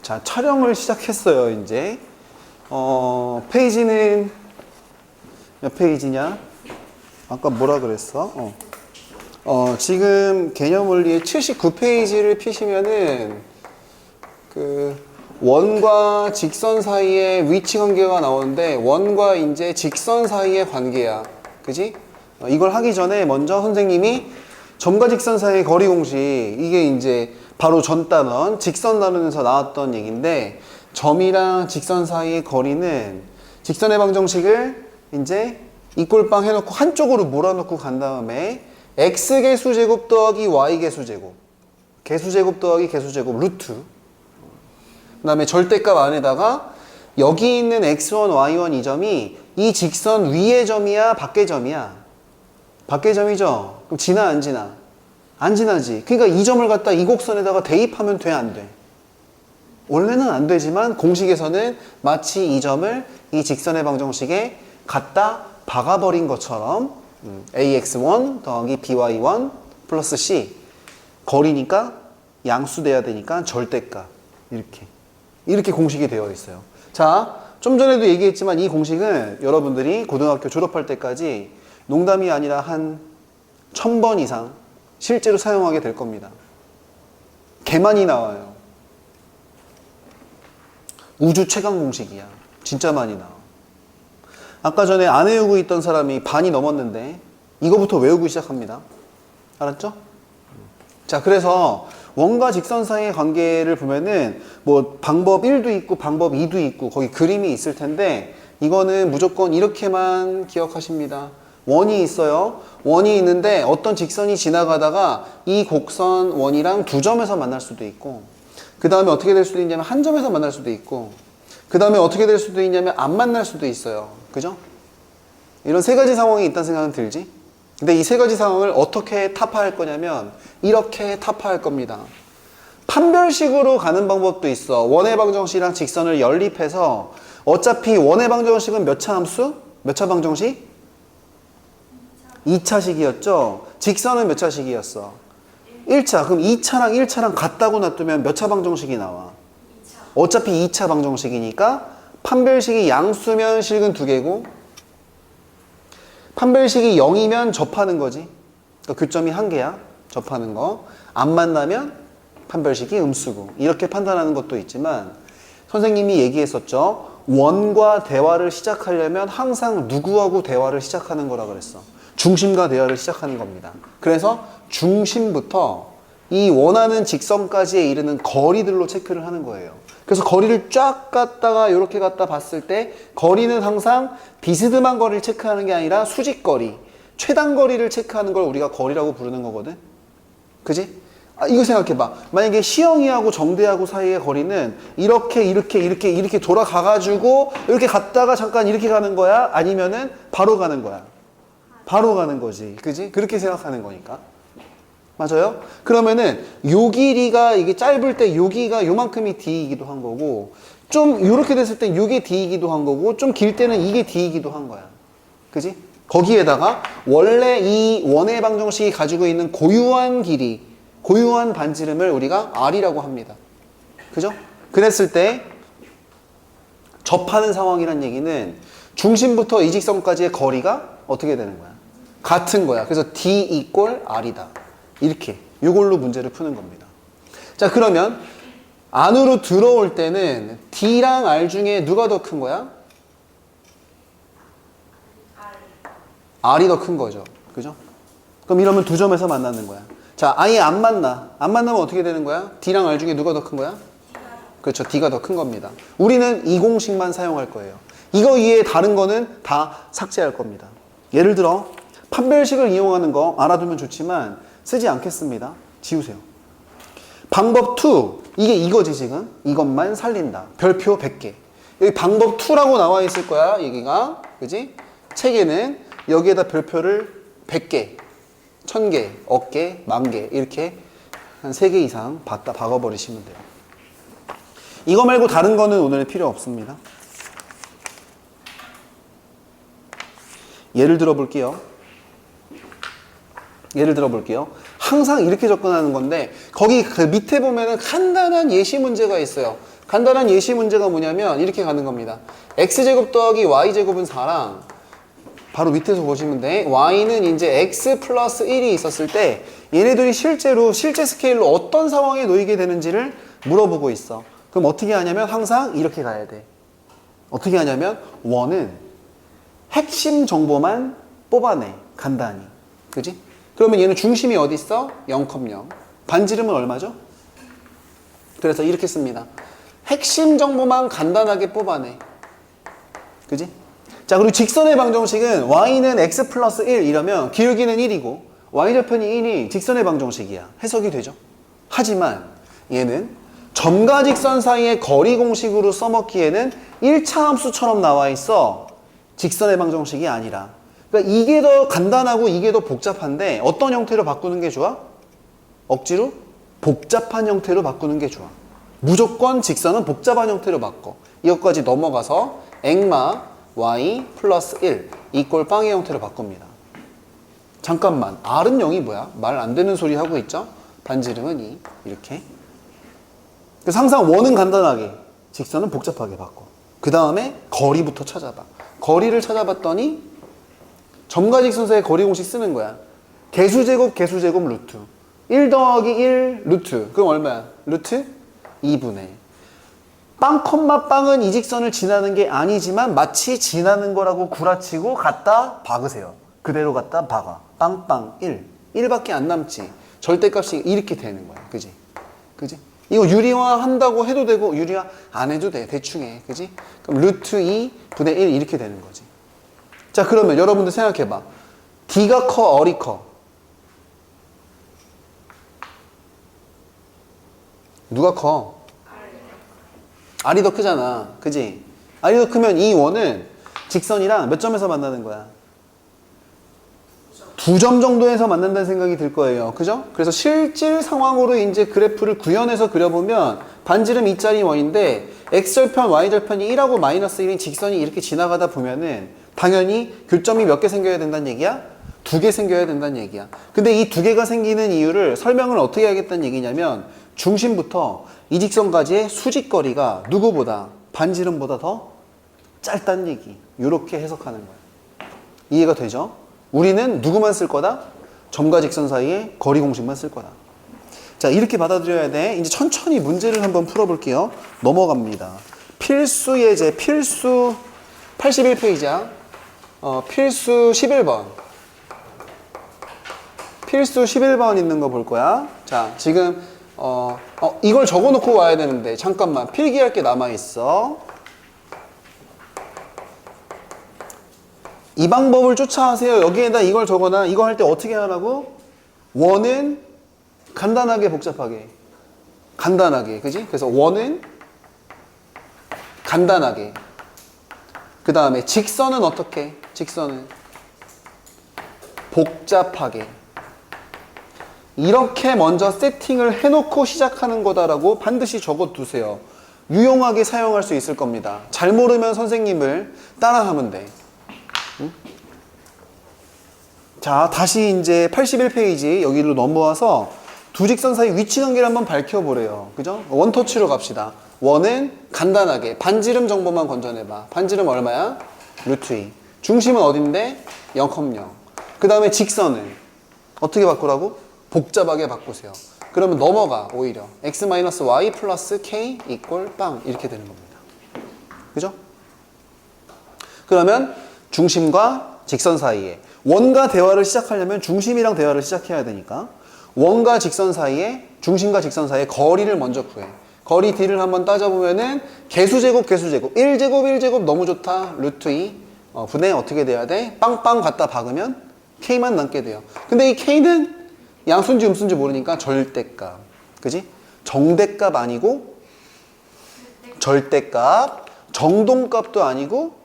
자, 촬영을 시작했어요, 이제. 페이지는 몇 페이지냐? 아까 뭐라 그랬어? 지금 개념원리의 79페이지를 피시면은 그 원과 직선 사이의 위치 관계가 나오는데 원과 이제 직선 사이의 관계야. 그지? 이걸 하기 전에 먼저 선생님이 점과 직선 사이의 거리 공식, 이게 이제 바로 전 단원 직선 다루면서 나왔던 얘기인데, 점이랑 직선 사이의 거리는 직선의 방정식을 이제 이꼴빵 해놓고 한쪽으로 몰아놓고 간 다음에 x 개수제곱 더하기 y 개수제곱, 개수제곱 더하기 개수제곱 루트, 그 다음에 절대값 안에다가 여기 있는 x1, y1 이 점이 이 직선 위의 점이야 밖의 점이야? 밖의 점이죠? 그럼 지나 안 지나? 안 지나지. 그러니까 이 점을 갖다 이 곡선에다가 대입하면 돼, 안 돼? 원래는 안 되지만 공식에서는 마치 이 점을 이 직선의 방정식에 갖다 박아버린 것처럼 ax1 더하기 by1 플러스 c, 거리니까 양수돼야 되니까 절대값, 이렇게 공식이 되어 있어요. 자, 좀 전에도 얘기했지만 이 공식은 여러분들이 고등학교 졸업할 때까지 농담이 아니라 한 1000번 이상 실제로 사용하게 될 겁니다. 개 많이 나와요. 우주 최강 공식이야. 진짜 많이 나와. 아까 전에 안 외우고 있던 사람이 반이 넘었는데 이거부터 외우고 시작합니다. 알았죠? 자, 그래서 원과 직선 사이의 관계를 보면은 뭐 방법 1도 있고 방법 2도 있고 거기 그림이 있을 텐데, 이거는 무조건 이렇게만 기억하십니다. 원이 있어요. 원이 있는데 어떤 직선이 지나가다가 이 곡선 원이랑 두 점에서 만날 수도 있고, 그 다음에 어떻게 될 수도 있냐면 한 점에서 만날 수도 있고, 그 다음에 어떻게 될 수도 있냐면 안 만날 수도 있어요. 그죠? 이런 세 가지 상황이 있다는 생각은 들지? 근데 이 세 가지 상황을 어떻게 타파할 거냐면 이렇게 타파할 겁니다. 판별식으로 가는 방법도 있어. 원의 방정식이랑 직선을 연립해서, 어차피 원의 방정식은 몇 차 함수? 몇 차 방정식? 2차식이었죠? 직선은 몇 차식이었어? 1차. 그럼 2차랑 1차랑 같다고 놔두면 몇 차 방정식이 나와? 2차. 어차피 2차 방정식이니까 판별식이 양수면 실근 2개고, 판별식이 0이면 접하는 거지. 그러니까 교점이 1개야. 접하는 거. 안 만나면 판별식이 음수고. 이렇게 판단하는 것도 있지만, 선생님이 얘기했었죠. 원과 대화를 시작하려면 항상 누구하고 대화를 시작하는 거라 그랬어. 중심과 대화를 시작하는 겁니다. 그래서 중심부터 이 원하는 직선까지에 이르는 거리들로 체크를 하는 거예요. 그래서 거리를 쫙 갖다가 이렇게 갖다 봤을 때 거리는 항상 비스듬한 거리를 체크하는 게 아니라 수직거리, 최단거리를 체크하는 걸 우리가 거리라고 부르는 거거든. 그지? 이거 생각해봐. 만약에 시영이하고 정대하고 사이의 거리는 이렇게 돌아가가지고 이렇게 갔다가 잠깐 이렇게 가는 거야? 아니면은 바로 가는 거야? 바로 가는 거지. 그지? 그렇게 생각하는 거니까. 맞아요? 그러면은 요 길이가, 이게 짧을 때 여기가 요만큼이 D이기도 한 거고, 좀 요렇게 됐을 땐 요게 D이기도 한 거고, 좀 길 때는 이게 D이기도 한 거야. 그지? 거기에다가 원래 이 원의 방정식이 가지고 있는 고유한 길이, 고유한 반지름을 우리가 R이라고 합니다. 그죠? 그랬을 때 접하는 상황이란 얘기는 중심부터 이 직선까지의 거리가 어떻게 되는 거야? 같은 거야. 그래서 D 이꼴 R이다. 이렇게 이걸로 문제를 푸는 겁니다. 자, 그러면 안으로 들어올 때는 D랑 R 중에 누가 더 큰 거야? R이 더 큰 거죠. 그죠? 그럼 이러면 두 점에서 만나는 거야. 자, 아예 안 만나. 안 만나면 어떻게 되는 거야? D랑 R 중에 누가 더 큰 거야? 그렇죠. D가 더 큰 겁니다. 우리는 이 공식만 사용할 거예요. 이거 이외에 다른 거는 다 삭제할 겁니다. 예를 들어 판별식을 이용하는 거 알아두면 좋지만 쓰지 않겠습니다. 지우세요. 방법 2. 이게 이거지 지금. 이것만 살린다. 별표 100개. 여기 방법 2라고 나와 있을 거야. 여기가. 그지? 책에는 여기에다 별표를 100개, 1000개, 10개, 10,000개 이렇게 한 3개 이상 박아버리시면 돼요. 이거 말고 다른 거는 오늘 필요 없습니다. 예를 들어 볼게요. 항상 이렇게 접근하는 건데, 거기 그 밑에 보면은 간단한 예시 문제가 있어요. 간단한 예시 문제가 뭐냐면 이렇게 가는 겁니다. x제곱 더하기 y제곱은 4랑 바로 밑에서 보시면 돼. y는 이제 x 플러스 1이 있었을 때 얘네들이 실제로 실제 스케일로 어떤 상황에 놓이게 되는지를 물어보고 있어. 그럼 어떻게 하냐면 항상 이렇게 가야 돼. 어떻게 하냐면 원은 핵심 정보만 뽑아내. 간단히. 그지? 그러면 얘는 중심이 어디 있어? 0,0. 반지름은 얼마죠? 그래서 이렇게 씁니다. 핵심 정보만 간단하게 뽑아내. 그지? 자, 그리고 직선의 방정식은 y는 x 플러스 1 이러면 기울기는 1이고 y절편이 1이 직선의 방정식이야. 해석이 되죠? 하지만 얘는 점과 직선 사이의 거리 공식으로 써먹기에는 1차 함수처럼 나와 있어. 직선의 방정식이 아니라. 그러니까 이게 더 간단하고 이게 더 복잡한데 어떤 형태로 바꾸는 게 좋아? 억지로 복잡한 형태로 바꾸는 게 좋아. 무조건 직선은 복잡한 형태로 바꿔. 이것까지 넘어가서 액마 y 플러스 1 이꼴 빵의 형태로 바꿉니다. 잠깐만, R은 0이 뭐야? 말 안 되는 소리 하고 있죠? 반지름은 2 이렇게. 그래서 항상 원은 간단하게, 직선은 복잡하게 바꿔. 그 다음에 거리부터 찾아봐. 거리를 찾아봤더니 점과 직선 사이의 거리 공식 쓰는 거야. 개수제곱 루트 1 더하기 1 루트. 그럼 얼마야? 루트 2분의 빵, 빵은 이 직선을 지나는 게 아니지만 마치 지나는 거라고 구라치고 갖다 박으세요. 그대로 갖다 박아. 빵빵 1. 1밖에 안 남지. 절대값이 이렇게 되는 거야. 그지? 그지? 이거 유리화 한다고 해도 되고 유리화 안 해도 돼. 대충 해. 그지? 그럼 루트 2 분의 1 이렇게 되는 거지. 자, 그러면 여러분들 생각해봐. D가 커, R이 커? 누가 커? R이 더 크잖아. 그지? R이 더 크면 이 원은 직선이랑 몇 점에서 만나는 거야? 2점 정도에서 만난다는 생각이 들 거예요. 그죠? 그래서 실질 상황으로 이제 그래프를 구현해서 그려보면 반지름 2짜리 원인데 x절편, y절편이 1하고 마이너스 1인 직선이 이렇게 지나가다 보면은 당연히 교점이 몇 개 생겨야 된다는 얘기야? 2개 생겨야 된다는 얘기야. 근데 이 2개가 생기는 이유를 설명을 어떻게 하겠다는 얘기냐면 중심부터 이 직선까지의 수직거리가 누구보다 반지름보다 더 짧다는 얘기. 이렇게 해석하는 거야. 이해가 되죠? 우리는 누구만 쓸 거다? 점과 직선 사이의 거리 공식만 쓸 거다. 자, 이렇게 받아들여야 돼. 이제 천천히 문제를 한번 풀어볼게요. 넘어갑니다. 필수 예제, 필수 81페이지야. 필수 11번. 필수 11번 있는 거 볼 거야. 자, 지금 이걸 적어놓고 와야 되는데 잠깐만, 필기할 게 남아있어. 이 방법을 쫓아하세요. 여기에다 이걸 적어놔. 이거 할 때 어떻게 하라고? 원은 간단하게 복잡하게. 간단하게. 그지? 그래서 원은 간단하게. 그 다음에 직선은 어떻게? 직선은 복잡하게. 이렇게 먼저 세팅을 해놓고 시작하는 거다라고 반드시 적어두세요. 유용하게 사용할 수 있을 겁니다. 잘 모르면 선생님을 따라하면 돼. 응? 자, 다시 이제 81페이지 여기로 넘어와서 두 직선 사이 위치 관계를 한번 밝혀보래요. 그죠? 원터치로 갑시다. 원은 간단하게 반지름 정보만 건져내봐. 반지름 얼마야? 루트 2. 중심은 어딘데? 0,0. 그 다음에 직선은 어떻게 바꾸라고? 복잡하게 바꾸세요. 그러면 넘어가. 오히려 x-y 플러스 k 이꼴 빵 이렇게 되는 겁니다. 그죠? 그러면 중심과 직선 사이에 원과 대화를 시작하려면 중심이랑 대화를 시작해야 되니까 원과 직선 사이에 중심과 직선 사이에 거리를 먼저 구해. 거리 D를 한번 따져보면은 개수제곱 1제곱 너무 좋다. 루트 2 분의 어떻게 돼야 돼? 빵빵 갖다 박으면 K만 남게 돼요. 근데 이 K는 양수인지 음수인지 모르니까 절대값. 그지? 정대값 아니고 절대값. 정동값도 아니고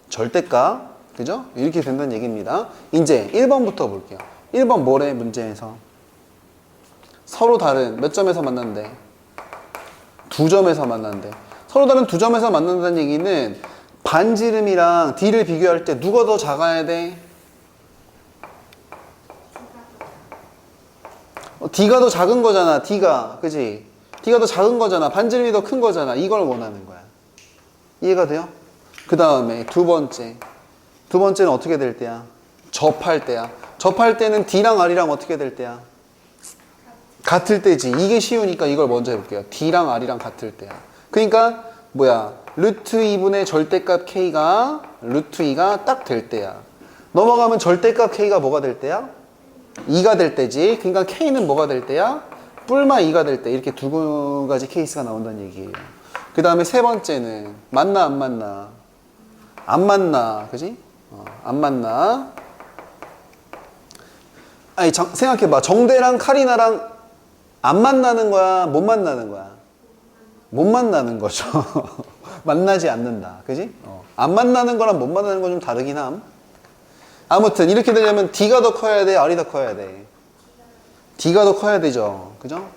절대값. 그죠? 이렇게 된다는 얘기입니다. 이제 1번부터 볼게요. 1번 뭐래? 문제에서 서로 다른 몇 점에서 만난대? 2점에서 만난대. 서로 다른 2점에서 만난다는 얘기는 반지름이랑 D를 비교할 때 누가 더 작아야 돼? D가 더 작은 거잖아. D가. 그지? D가 더 작은 거잖아. 반지름이 더 큰 거잖아. 이걸 원하는 거야. 이해가 돼요? 그 다음에 두 번째는 어떻게 될 때야? 접할 때야. 접할 때는 D랑 R이랑 어떻게 될 때야? 같을 때지. 이게 쉬우니까 이걸 먼저 해볼게요. D랑 R이랑 같을 때야. 그러니까 뭐야? 루트 2분의 절대값 K가 루트 2가 딱 될 때야. 넘어가면 절대값 K가 뭐가 될 때야? 2가 될 때지. 그러니까 K는 뭐가 될 때야? 뿔마 2가 될 때. 이렇게 두 가지 케이스가 나온다는 얘기예요. 그 다음에 세 번째는 맞나 안 맞나? 안 맞나? 그지? 안 맞나? 아니 생각해봐. 정대랑 카리나랑 안 만나는 거야? 못 만나는 거야? 못 만나는 거죠. 만나지 않는다. 그지? 안 만나는 거랑 못 만나는 건 좀 다르긴 함. 아무튼 이렇게 되려면 D가 더 커야 돼? R이 더 커야 돼? D가 더 커야 되죠. 그죠?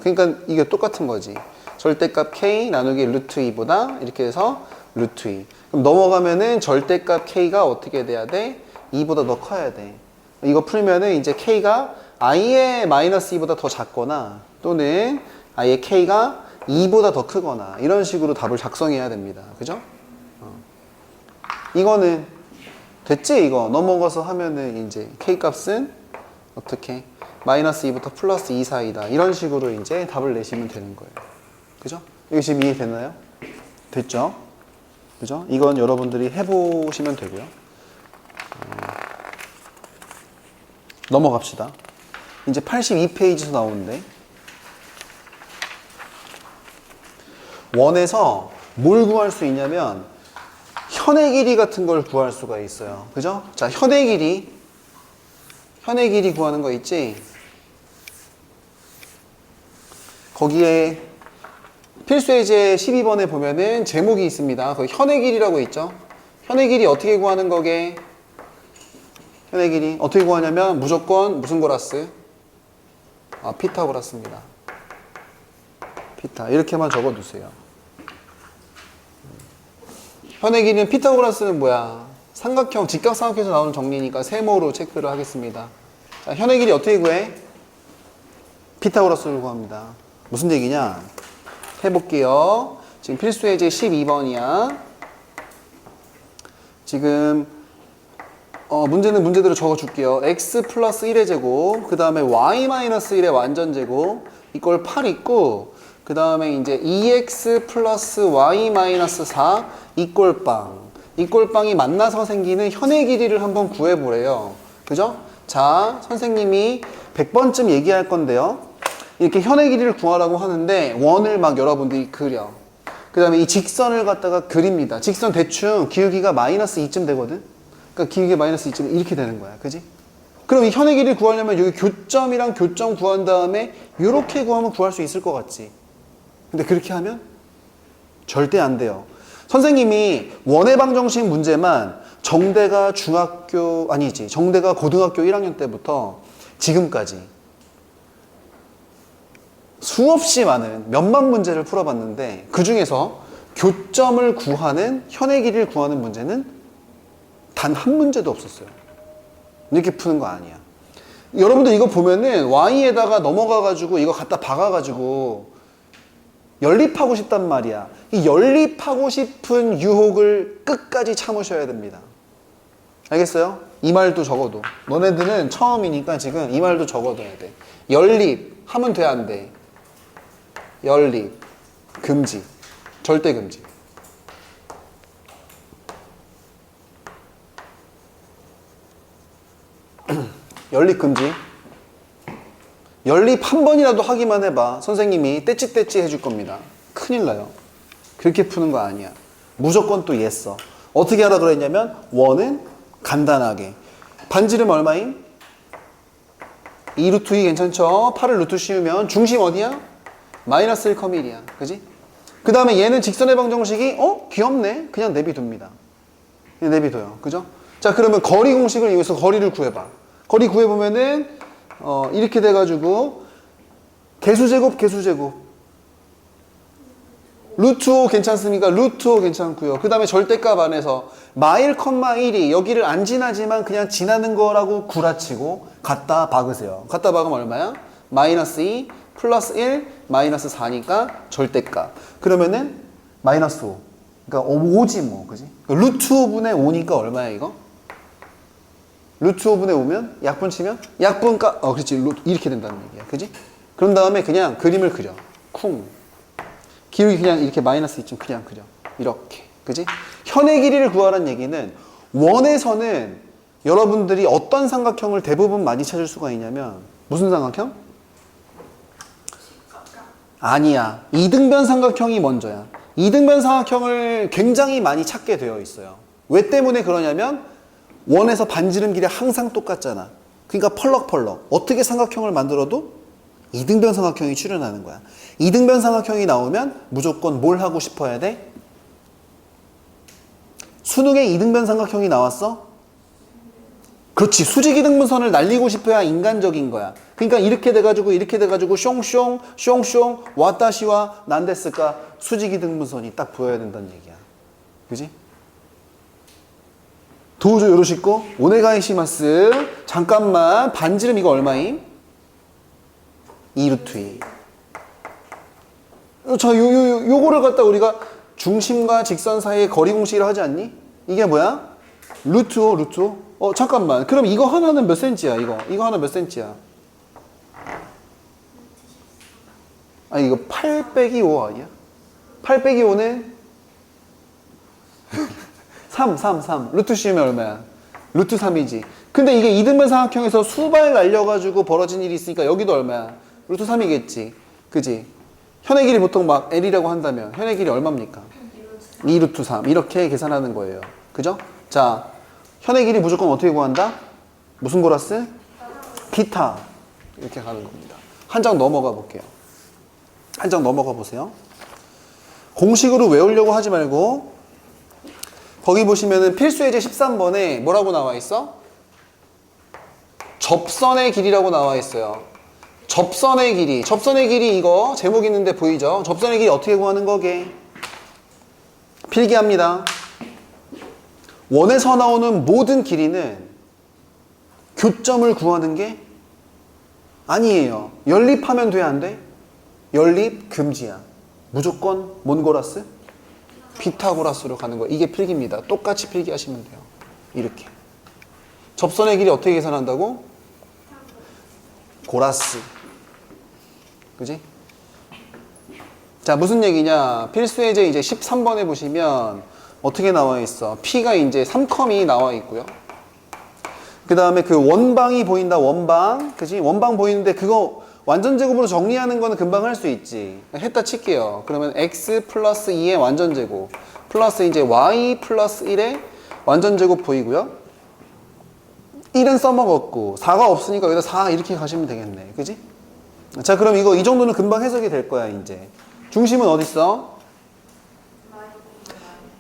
그러니까 이게 똑같은 거지. 절대값 K 나누기 루트 2보다 이렇게 해서 루트 2. 그럼 넘어가면은 절대값 K가 어떻게 돼야 돼? 2보다 더 커야 돼. 이거 풀면은 이제 K가 I의 마이너스 2보다 더 작거나 또는 I의 K가 2보다 더 크거나 이런 식으로 답을 작성해야 됩니다. 그죠? 이거는 됐지? 이거 넘어가서 하면은 이제 K 값은 어떻게? 마이너스 2부터 플러스 2 사이다. 이런 식으로 이제 답을 내시면 되는 거예요. 그죠? 이거 지금 이해됐나요? 됐죠? 그죠? 이건 여러분들이 해보시면 되고요. 넘어갑시다. 이제 82페이지에서 나오는데 원에서 뭘 구할 수 있냐면 현의 길이 같은 걸 구할 수가 있어요. 그죠? 자, 현의 길이 구하는 거 있지? 거기에 필수예제 12번에 보면은 제목이 있습니다. 거기 현의 길이라고 있죠? 현의 길이 어떻게 구하는 거게? 현의 길이 어떻게 구하냐면 무조건 무슨 고라스? 피타고라스입니다. 피타 이렇게만 적어두세요. 현의 길이는 피타고라스는 뭐야? 삼각형, 직각삼각형에서 나오는 정리니까 세모로 체크를 하겠습니다. 자, 현의 길이 어떻게 구해? 피타고라스를 구합니다. 무슨 얘기냐? 해볼게요. 지금 필수예제 12번이야. 지금 문제는 문제대로 적어줄게요. x 플러스 1의 제곱, 그 다음에 y 마이너스 1의 완전제곱 이걸 8 있고, 그 다음에 이제 2x 플러스 y 마이너스 4 이꼴 빵. 이꼴 빵이 만나서 생기는 현의 길이를 한번 구해보래요. 그죠? 자, 선생님이 100번쯤 얘기할 건데요. 이렇게 현의 길이를 구하라고 하는데 원을 막 여러분들이 그려. 그 다음에 이 직선을 갖다가 그립니다. 직선 대충 기울기가 마이너스 2쯤 되거든. 그러니까 기울기가 마이너스 2쯤 이렇게 되는 거야. 그지? 그럼 이 현의 길이를 구하려면 여기 교점이랑 교점 구한 다음에 이렇게 구하면 구할 수 있을 것 같지. 근데 그렇게 하면 절대 안 돼요. 선생님이 원의 방정식 문제만 정대가 정대가 고등학교 1학년 때부터 지금까지 수없이 많은 몇만 문제를 풀어봤는데 그 중에서 교점을 구하는 현의 길이를 구하는 문제는 단 한 문제도 없었어요. 이렇게 푸는 거 아니야. 여러분들 이거 보면은 y에다가 넘어가가지고 이거 갖다 박아가지고 연립하고 싶단 말이야. 이 연립하고 싶은 유혹을 끝까지 참으셔야 됩니다. 알겠어요? 이 말도 적어도. 너네들은 처음이니까 지금 이 말도 적어둬야 돼. 연립 하면 돼, 안 돼? 연립 금지. 절대 금지. 연립 금지. 연립 한 번이라도 하기만 해봐. 선생님이 떼찌떼찌 해줄 겁니다. 큰일 나요. 그렇게 푸는 거 아니야. 무조건 또 yes. 어떻게 하라 그랬냐면 원은 간단하게. 반지름 얼마임? 2루트 2 괜찮죠? 8을 루트 씌우면 중심 어디야? 마이너스 1,1이야. 그지? 그 다음에 얘는 직선의 방정식이 귀엽네. 그냥 내비둡니다. 그냥 내비둬요. 그죠? 자, 그러면 거리 공식을 이용해서 거리를 구해봐. 거리 구해보면은 이렇게 돼가지고 개수제곱 루트 5 괜찮습니까? 루트 5 괜찮고요. 그 다음에 절대값 안에서 마일, 1이 여기를 안 지나지만 그냥 지나는 거라고 구라치고 갖다 박으세요. 갖다 박으면 얼마야? 마이너스 2, 플러스 1 마이너스 4니까 절대값. 그러면은 마이너스 5. 그러니까 5지 뭐. 그지? 루트 5분의 5니까 얼마야 이거? 루트 5분의 5면 약분 치면 약분값 그렇지. 이렇게 된다는 얘기야. 그지? 그런 다음에 그냥 그림을 그려. 쿵. 기울기 그냥 이렇게 마이너스 2쯤 그냥 그려. 이렇게. 그지? 현의 길이를 구하라는 얘기는 원에서는 여러분들이 어떤 삼각형을 대부분 많이 찾을 수가 있냐면 무슨 삼각형? 아니야. 이등변 삼각형이 먼저야. 이등변 삼각형을 굉장히 많이 찾게 되어 있어요. 왜 때문에 그러냐면 원에서 반지름 길이 항상 똑같잖아. 그러니까 펄럭펄럭. 어떻게 삼각형을 만들어도 이등변 삼각형이 출현하는 거야. 이등변 삼각형이 나오면 무조건 뭘 하고 싶어야 돼? 수능에 이등변 삼각형이 나왔어? 그렇지. 수직이등분선을 날리고 싶어야 인간적인 거야. 그러니까 이렇게 돼가지고 숑숑 숑숑 와타시와 난데스까 수직이등분선이 딱 보여야 된다는 얘기야. 그지? 도우조 요로시코 오네가이시마스. 잠깐만. 반지름 이거 얼마임? 2루트 2. 자, 요거를 갖다 우리가 중심과 직선 사이의 거리 공식이라 하지 않니? 이게 뭐야? 루트 5, 루트 5. 잠깐만. 그럼 이거 하나는 몇 센치야, 이거 하나 몇 센치야? 아니, 이거 8 빼기 5 아니야? 8 빼기 5는 3. 루트 씌우면 얼마야? 루트 3이지. 근데 이게 이등변 삼각형에서 수발 날려가지고 벌어진 일이 있으니까 여기도 얼마야? 루트 3이겠지. 그지? 현의 길이 보통 막 L이라고 한다면 현의 길이 얼마입니까? 2루트 3. 이렇게 계산하는 거예요. 그죠? 자, 현의 길이 무조건 어떻게 구한다? 무슨 고라스? 비타. 이렇게 가는 겁니다. 한 장 넘어가 볼게요. 한 장 넘어가 보세요. 공식으로 외우려고 하지 말고 거기 보시면은 필수예제 13번에 뭐라고 나와 있어? 접선의 길이라고 나와 있어요. 접선의 길이 이거 제목 있는데 보이죠? 접선의 길이 어떻게 구하는 거게? 필기합니다. 원에서 나오는 모든 길이는 교점을 구하는 게 아니에요. 연립하면 돼, 안 돼? 연립 금지야. 무조건 뭔 고라스? 피타고라스로 가는 거예요. 이게 필기입니다. 똑같이 필기하시면 돼요. 이렇게. 접선의 길이 어떻게 계산한다고? 고라스. 그지? 자, 무슨 얘기냐? 필수예제 이제 13번에 보시면 어떻게 나와 있어? P가 이제 3컴이 나와 있고요. 그 다음에 그 원방이 보인다, 원방. 그지? 원방 보이는데 그거 완전 제곱으로 정리하는 거는 금방 할 수 있지. 했다 칠게요. 그러면 x 플러스 2의 완전 제곱 플러스 이제 y 플러스 1의 완전 제곱 보이고요. 1은 써먹었고 4가 없으니까 여기다 4 이렇게 가시면 되겠네. 그지? 자, 그럼 이거 이 정도는 금방 해석이 될 거야, 이제. 중심은 어디 있어?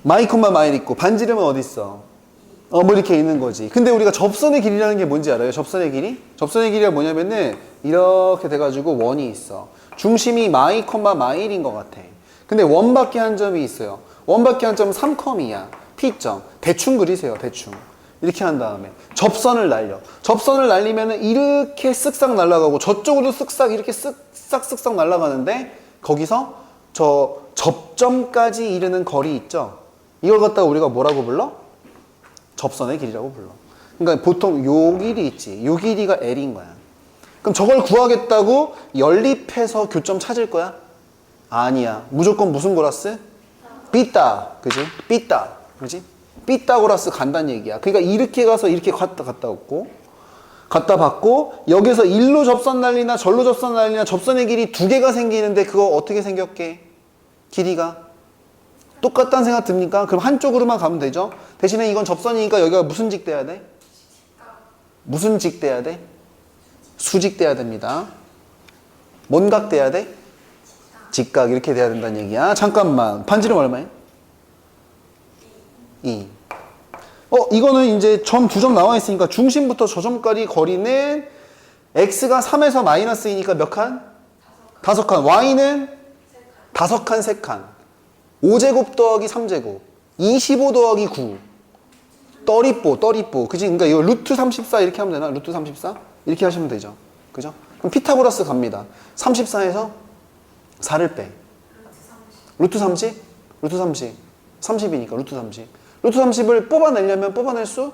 마이콤마 마일 있고 반지름은 어디 있어? 뭐 이렇게 있는 거지. 근데 우리가 접선의 길이라는 게 뭔지 알아요? 접선의 길이? 접선의 길이가 뭐냐면은 이렇게 돼가지고 원이 있어. 중심이 마이콤마 마일인 것 같아. 근데 원밖에 한 점이 있어요. 원밖에 한 점은 3컴이야. P점. 대충 그리세요, 대충. 이렇게 한 다음에 접선을 날려. 접선을 날리면은 이렇게 쓱싹 날아가고 저쪽으로 쓱싹 이렇게 쓱싹 날아가는데 거기서 저 접점까지 이르는 거리 있죠? 이걸 갖다가 우리가 뭐라고 불러? 접선의 길이라고 불러. 그러니까 보통 요 길이 있지. 요 길이가 L인 거야. 그럼 저걸 구하겠다고 연립해서 교점 찾을 거야? 아니야. 무조건 무슨 고라스? 삐따. 그지? 삐따. 그지? 삐따고라스 간다는 얘기야. 그러니까 이렇게 가서 이렇게 갔다 왔고 갖다 받고 여기서 일로 접선 날리나 절로 접선 날리나 접선의 길이 두 개가 생기는데 그거 어떻게 생겼게? 길이가 똑같다는 생각 듭니까? 그럼 한쪽으로만 가면 되죠. 대신에 이건 접선이니까 여기가 무슨 직 돼야 돼? 무슨 직 돼야 돼? 수직 돼야 됩니다. 뭔 각 돼야 돼? 직각 이렇게 돼야 된다는 얘기야. 잠깐만. 반지름 얼마예요? 2. 이거는 이제 점 두 점 나와 있으니까 중심부터 저 점까지 거리는 x가 3에서 마이너스 2니까 몇 칸? 5칸. y는 5칸, 3칸. 5제곱 더하기 3제곱. 25 더하기 9. 떠리뽀. 그치? 그러니까 이거 루트 34 이렇게 하면 되나? 루트 34? 이렇게 하시면 되죠. 그죠? 그럼 피타고라스 갑니다. 34에서 4를 빼. 루트 30? 루트 30. 30이니까 루트 30. 루트 30을 뽑아내려면 뽑아낼 수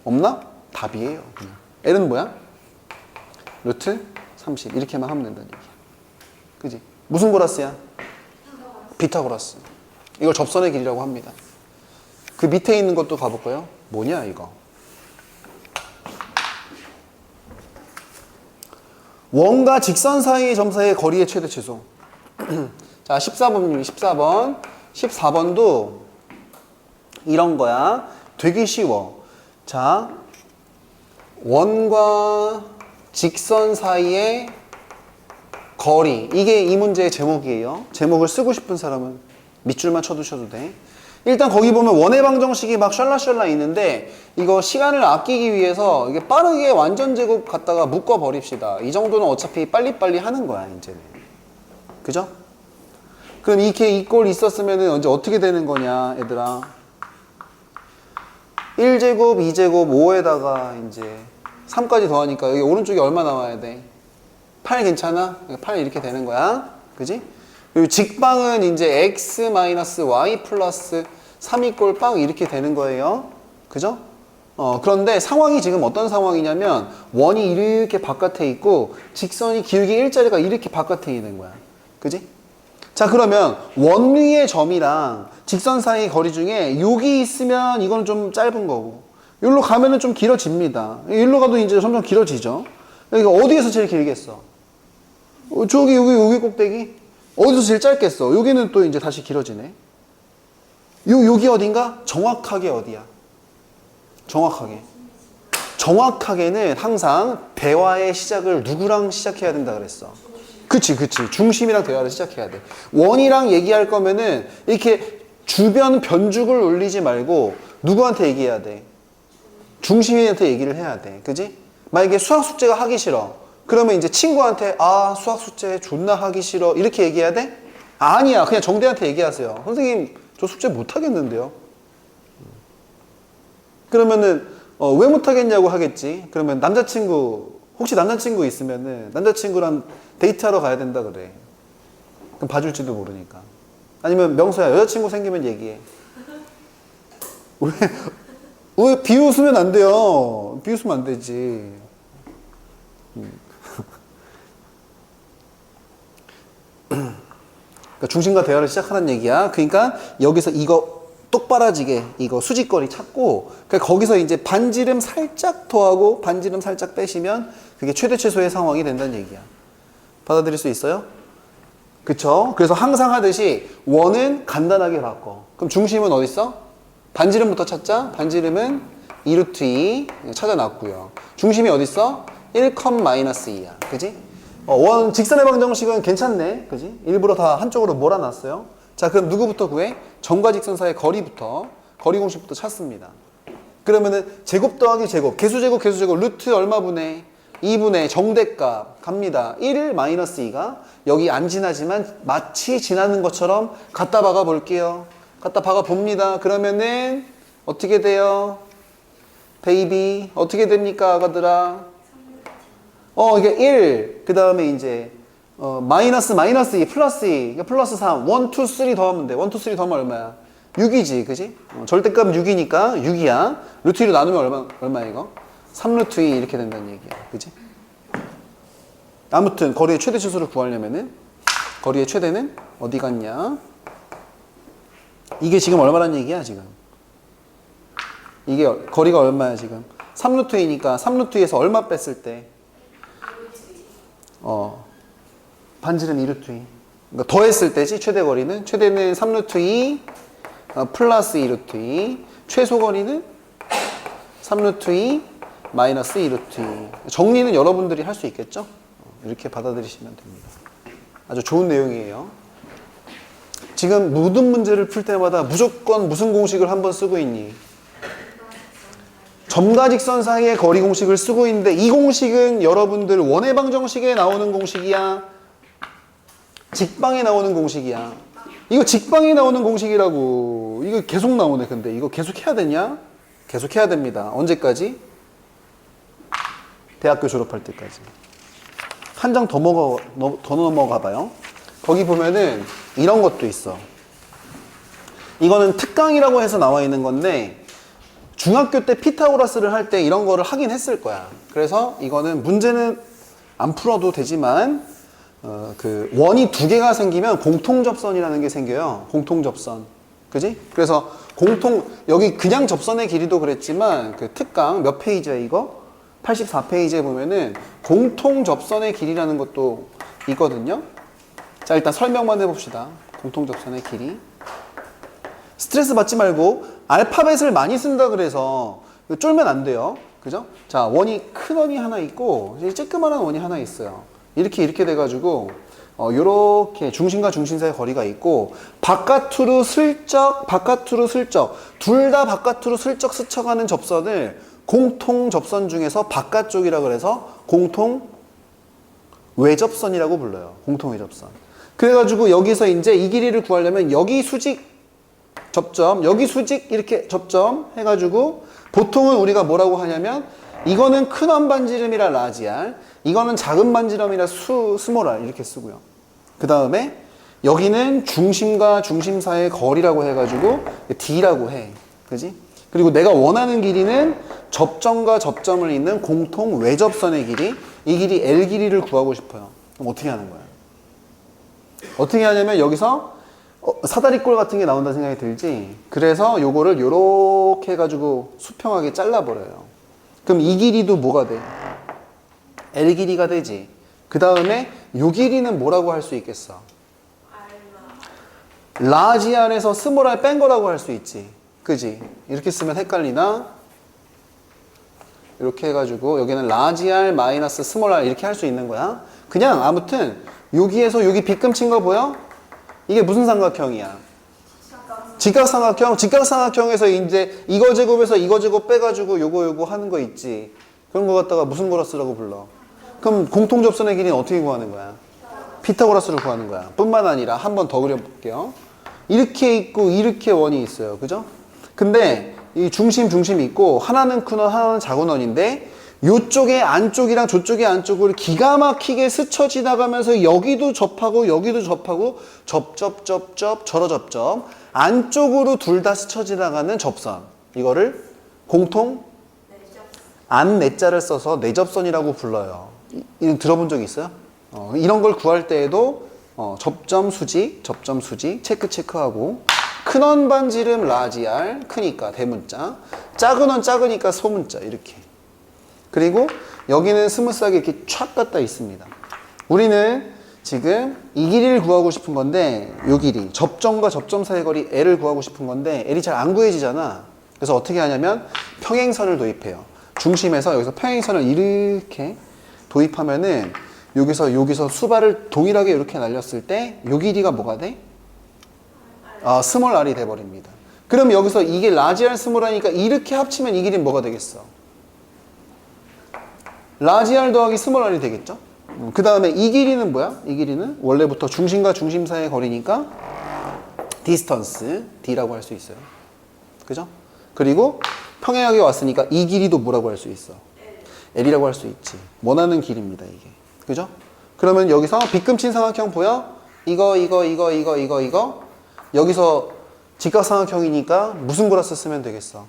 없나? 답이에요. 그냥. L은 뭐야? 루트 30. 이렇게만 하면 된다는 얘기야. 그지? 무슨 고라스야? 피타고라스. 이걸 접선의 길이라고 합니다. 그 밑에 있는 것도 가볼까요? 뭐냐 이거? 원과 직선 사이의 점사의 거리의 최대 최소. 자, 14번입니다. 14번. 14번도 이런 거야. 되게 쉬워. 자, 원과 직선 사이의 거리. 이게 이 문제의 제목이에요. 제목을 쓰고 싶은 사람은 밑줄만 쳐두셔도 돼. 일단 거기 보면 원의 방정식이 막 샬라샬라 있는데 이거 시간을 아끼기 위해서 이게 빠르게 완전 제곱 갖다가 묶어 버립시다. 이 정도는 어차피 빨리빨리 하는 거야, 이제는. 그죠? 그럼 이렇게 이 꼴 있었으면은 이제 어떻게 되는 거냐, 얘들아. 1제곱, 2제곱, 5에다가 이제 3까지 더하니까 여기 오른쪽에 얼마 나와야 돼? 8 괜찮아? 8 이렇게 되는 거야. 그지? 그리고 직방은 이제 x-y 플러스 3이 꼴빵 이렇게 되는 거예요. 그죠? 그런데 상황이 지금 어떤 상황이냐면 원이 이렇게 바깥에 있고 직선이 기울기 일자리가 이렇게 바깥에 있는 거야. 그지? 자, 그러면 원 위의 점이랑 직선 사이의 거리 중에 여기 있으면 이건 좀 짧은 거고 여기로 가면은 좀 길어집니다. 여기로 가도 이제 점점 길어지죠. 그러니까 어디에서 제일 길겠어? 저기 여기 꼭대기? 어디서 제일 짧겠어? 여기는 또 이제 다시 길어지네. 여기 어딘가? 정확하게 어디야? 정확하게. 정확하게는 항상 대화의 시작을 누구랑 시작해야 된다 그랬어? 그치. 중심이랑 대화를 시작해야 돼. 원이랑 얘기할 거면은 이렇게 주변 변죽을 올리지 말고 누구한테 얘기해야 돼? 중심인한테 얘기를 해야 돼. 그지? 만약에 수학 숙제가 하기 싫어. 그러면 이제 친구한테 수학 숙제 존나 하기 싫어 이렇게 얘기해야 돼? 아니야, 그냥 정대한테 얘기하세요. 선생님 저 숙제 못 하겠는데요. 그러면은 왜 못 하겠냐고 하겠지. 그러면 혹시 남자친구 있으면은 남자친구랑 데이트하러 가야 된다 그래. 그럼 봐줄지도 모르니까. 아니면 명서야 여자친구 생기면 얘기해. 왜 비웃으면 안 돼요. 비웃으면 안 되지. 그러니까 중심과 대화를 시작하는 얘기야. 그러니까 여기서 이거 똑바라지게 이거 수직거리 찾고 그러니까 거기서 이제 반지름 살짝 더하고 반지름 살짝 빼시면 그게 최대 최소의 상황이 된다는 얘기야. 받아들일 수 있어요? 그쵸? 그래서 항상 하듯이 원은 간단하게 바꿔. 그럼 중심은 어디 있어? 반지름부터 찾자. 반지름은 2루트 2 찾아놨고요. 중심이 어디 있어? 1,-2야. 그지? 원 직선의 방정식은 괜찮네. 그지? 일부러 다 한쪽으로 몰아놨어요. 자, 그럼 누구부터 구해? 점과 직선 사이의 거리부터, 거리 공식부터 찾습니다. 그러면은 제곱 더하기 제곱, 개수제곱, 루트 얼마분의? 2분의 정대값 갑니다. 1-2가 여기 안 지나지만 마치 지나는 것처럼 갖다 박아 볼게요. 갖다 박아 봅니다. 그러면은 어떻게 돼요? 베이비 어떻게 됩니까, 아가들아? 이게 1, 그 다음에 이제 마이너스 2, 플러스 2, 플러스 3, 1, 2, 3 더하면 돼. 1, 2, 3 더하면 얼마야? 6이지, 그지? 절대값은 6이니까 6이야. 루트 2로 나누면 얼마야 이거? 3루트 2 이렇게 된다는 얘기야, 그지? 아무튼 거리의 최대 치수를 구하려면은 거리의 최대는 어디 갔냐? 이게 지금 얼마란 얘기야, 지금? 이게 거리가 얼마야, 지금? 3루트 2니까 3루트 2에서 얼마 뺐을 때? 반지름 2루트 2. 그러니까 더했을 때지, 최대 거리는. 최대는 3루트 2 플러스 2루트 2. 최소 거리는 3루트 2 마이너스 2루트 2. 정리는 여러분들이 할 수 있겠죠? 이렇게 받아들이시면 됩니다. 아주 좋은 내용이에요. 지금 모든 문제를 풀 때마다 무조건 무슨 공식을 한번 쓰고 있니? 점과 직선 사이의 거리 공식을 쓰고 있는데 이 공식은 여러분들 원의 방정식에 나오는 공식이야? 직방에 나오는 공식이야? 이거 직방에 나오는 공식이라고. 이거 계속 나오네. 근데 이거 계속 해야 되냐? 계속 해야 됩니다. 언제까지? 대학교 졸업할 때까지. 한 장 더 넘어가 봐요. 거기 보면은 이런 것도 있어. 이거는 특강이라고 해서 나와 있는 건데 중학교 때 피타고라스를 할 때 이런 거를 하긴 했을 거야. 그래서 이거는 문제는 안 풀어도 되지만 그 원이 두 개가 생기면 공통접선이라는 게 생겨요. 공통접선. 그지? 그래서 여기 그냥 접선의 길이도 그랬지만 그 특강 몇 페이지야 이거? 84페이지에 보면은 공통접선의 길이라는 것도 있거든요. 자, 일단 설명만 해봅시다. 공통접선의 길이. 스트레스 받지 말고 알파벳을 많이 쓴다 그래서 쫄면 안 돼요. 그죠? 자, 큰 원이 하나 있고 쬐끄만한 원이 하나 있어요. 이렇게 돼가지고 요렇게 중심과 중심 사이의 거리가 있고 바깥으로 슬쩍 둘 다 바깥으로 슬쩍 스쳐가는 접선을 공통 접선 중에서 바깥쪽이라 그래서 공통 외접선이라고 불러요. 공통 외접선. 그래가지고 여기서 이제 이 길이를 구하려면 여기 수직 접점, 여기 수직 이렇게 접점 해가지고 보통은 우리가 뭐라고 하냐면 이거는 큰 원 반지름이라 라지알, 이거는 작은 반지름이라 스몰알 이렇게 쓰고요. 그 다음에 여기는 중심과 중심 사이의 거리라고 해가지고 D라고 해. 그지? 그리고 내가 원하는 길이는 접점과 접점을 잇는 공통 외접선의 길이, 이 길이 L 길이를 구하고 싶어요. 그럼 어떻게 하는 거야? 어떻게 하냐면 여기서 사다리꼴 같은 게 나온다 생각이 들지? 그래서 요거를 요렇게 해가지고 수평하게 잘라버려요. 그럼 이 길이도 뭐가 돼? L 길이가 되지. 그 다음에 요 길이는 뭐라고 할 수 있겠어? 라지 R에서 스몰 R 뺀 거라고 할 수 있지. 그지? 이렇게 쓰면 헷갈리나? 이렇게 해가지고 여기는 라지 R 마이너스 스몰 R 이렇게 할 수 있는 거야. 그냥 아무튼 여기에서 여기 빗금 친 거 보여? 이게 무슨 삼각형이야? 직각삼각형. 직각삼각형에서 이제 이거 제곱에서 이거 제곱 빼가지고 요거 하는 거 있지. 그런 거 갖다가 무슨 고라스라고 불러? 그럼 공통접선의 길이는 어떻게 구하는 거야? 피타고라스를 구하는 거야. 뿐만 아니라 한 번 더 그려볼게요. 이렇게 있고 이렇게 원이 있어요. 그죠? 근데 이 중심이 있고 하나는 큰 원, 하나는 작은 원인데 요쪽의 안쪽이랑 저쪽의 안쪽을 기가 막히게 스쳐 지나가면서 여기도 접하고 여기도 접하고 접접 절어접접 안쪽으로 둘 다 스쳐 지나가는 접선, 이거를 공통 안 내자를 써서 내접선이라고 불러요. 이런 들어본 적 있어요? 이런 걸 구할 때에도 접점 수직 체크하고 큰 원 반지름 라지 R 크니까 대문자, 작은 원 작으니까 소문자 이렇게. 그리고 여기는 스무스하게 이렇게 촥 갖다 있습니다. 우리는 지금 이 길이를 구하고 싶은 건데 이 길이 접점과 접점 사이의 거리 L을 구하고 싶은 건데 L이 잘 안 구해지잖아. 그래서 어떻게 하냐면 평행선을 도입해요. 중심에서 여기서 평행선을 이렇게 도입하면은 여기서 수발을 동일하게 이렇게 날렸을 때 이 길이가 뭐가 돼? 스몰 R이 돼버립니다. 그럼 여기서 이게 라지 R 스몰 R이니까 이렇게 합치면 이 길이는 뭐가 되겠어? 라지 R 더하기 스몰 R이 되겠죠? 그 다음에 이 길이는 뭐야? 이 길이는 원래부터 중심과 중심 사이의 거리니까 디스턴스 D라고 할 수 있어요. 그죠? 그리고 평행하게 왔으니까 이 길이도 뭐라고 할 수 있어? L이라고 할 수 있지. 원하는 길입니다, 이게. 그죠? 그러면 여기서 빗금친 삼각형 보여? 이거. 여기서 직각삼각형이니까 무슨 고라스 쓰면 되겠어?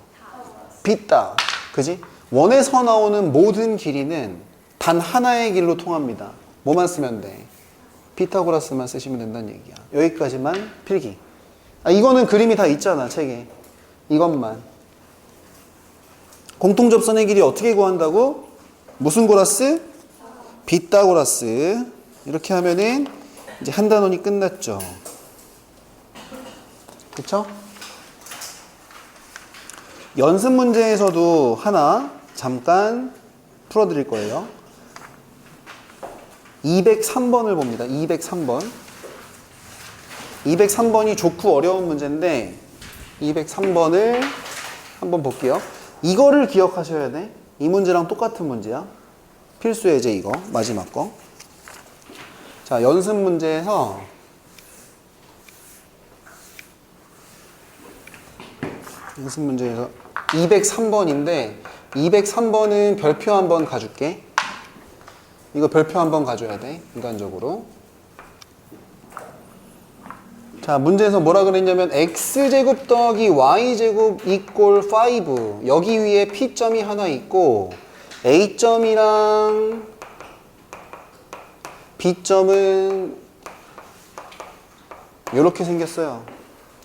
빗다. 그지? 원에서 나오는 모든 길이는 단 하나의 길로 통합니다. 뭐만 쓰면 돼? 피타고라스만 쓰시면 된다는 얘기야. 여기까지만 필기. 이거는 그림이 다 있잖아, 책에. 이것만. 공통접선의 길이 어떻게 구한다고? 무슨 고라스? 피타고라스. 이렇게 하면은 이제 한 단원이 끝났죠. 그쵸? 연습 문제에서도 하나 잠깐 풀어드릴 거예요. 203번을 봅니다. 203번. 203번이 좋고 어려운 문제인데 203번을 한번 볼게요. 이거를 기억하셔야 돼. 이 문제랑 똑같은 문제야. 필수 예제 이거 마지막 거. 자, 연습 문제에서 203번인데 203번은 별표 한번 가줄게. 이거 별표 한번 가져야 돼. 인간적으로. 자, 문제에서 뭐라 그랬냐면 x제곱 더하기 y제곱 이꼴 5. 여기 위에 p점이 하나 있고 a점이랑 b점은 이렇게 생겼어요.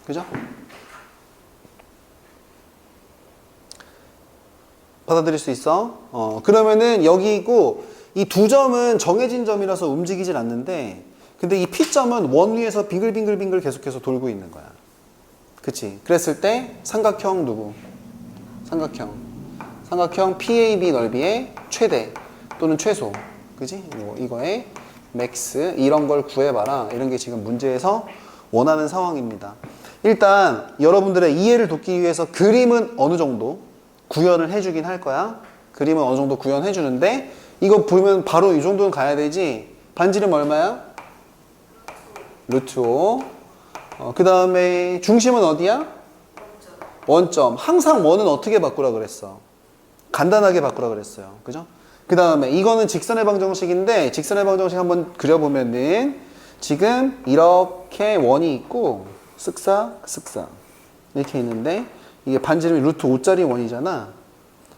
그죠? 받아들일 수 있어? 그러면은 여기 있고 이 두 점은 정해진 점이라서 움직이질 않는데 근데 이 P점은 원 위에서 빙글빙글빙글 계속해서 돌고 있는 거야. 그치? 그랬을 때 삼각형 누구? 삼각형 PAB 넓이의 최대 또는 최소. 그치? 이거의 맥스 이런 걸 구해봐라. 이런 게 지금 문제에서 원하는 상황입니다. 일단 여러분들의 이해를 돕기 위해서 그림은 어느 정도 구현을 해주긴 할 거야. 그림은 어느 정도 구현해 주는데 이거 보면 바로 이 정도는 가야 되지. 반지름 얼마야? 루트 5. 그 다음에 중심은 어디야? 원점. 항상 원은 어떻게 바꾸라 그랬어? 간단하게 바꾸라 그랬어요. 그죠? 그 다음에 이거는 직선의 방정식인데 직선의 방정식 한번 그려보면은 지금 이렇게 원이 있고 쓱싹 이렇게 있는데 이게 반지름이 루트 5짜리 원이잖아.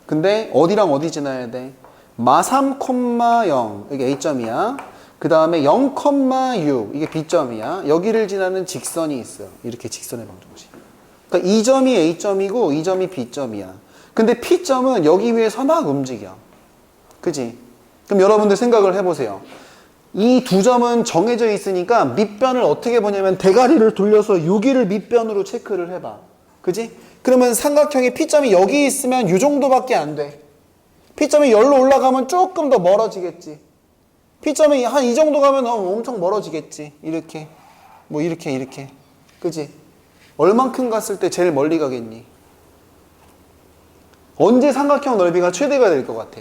근데 어디랑 어디 지나야 돼? 마3,0 이게 A점이야. 그 다음에 0,6 이게 B점이야. 여기를 지나는 직선이 있어요. 이렇게 직선의 방정식. 그러니까 이 점이 A점이고 이 점이 B점이야. 근데 P점은 여기 위에서 막 움직여. 그지? 그럼 여러분들 생각을 해보세요. 이 두 점은 정해져 있으니까 밑변을 어떻게 보냐면 대가리를 돌려서 여기를 밑변으로 체크를 해봐. 그지? 그러면 삼각형의 P점이 여기 있으면 이 정도밖에 안 돼. P점이 열로 올라가면 조금 더 멀어지겠지. P점이 한 이 정도 가면 엄청 멀어지겠지. 이렇게. 뭐 이렇게. 그지? 얼만큼 갔을 때 제일 멀리 가겠니? 언제 삼각형 넓이가 최대가 될 것 같아?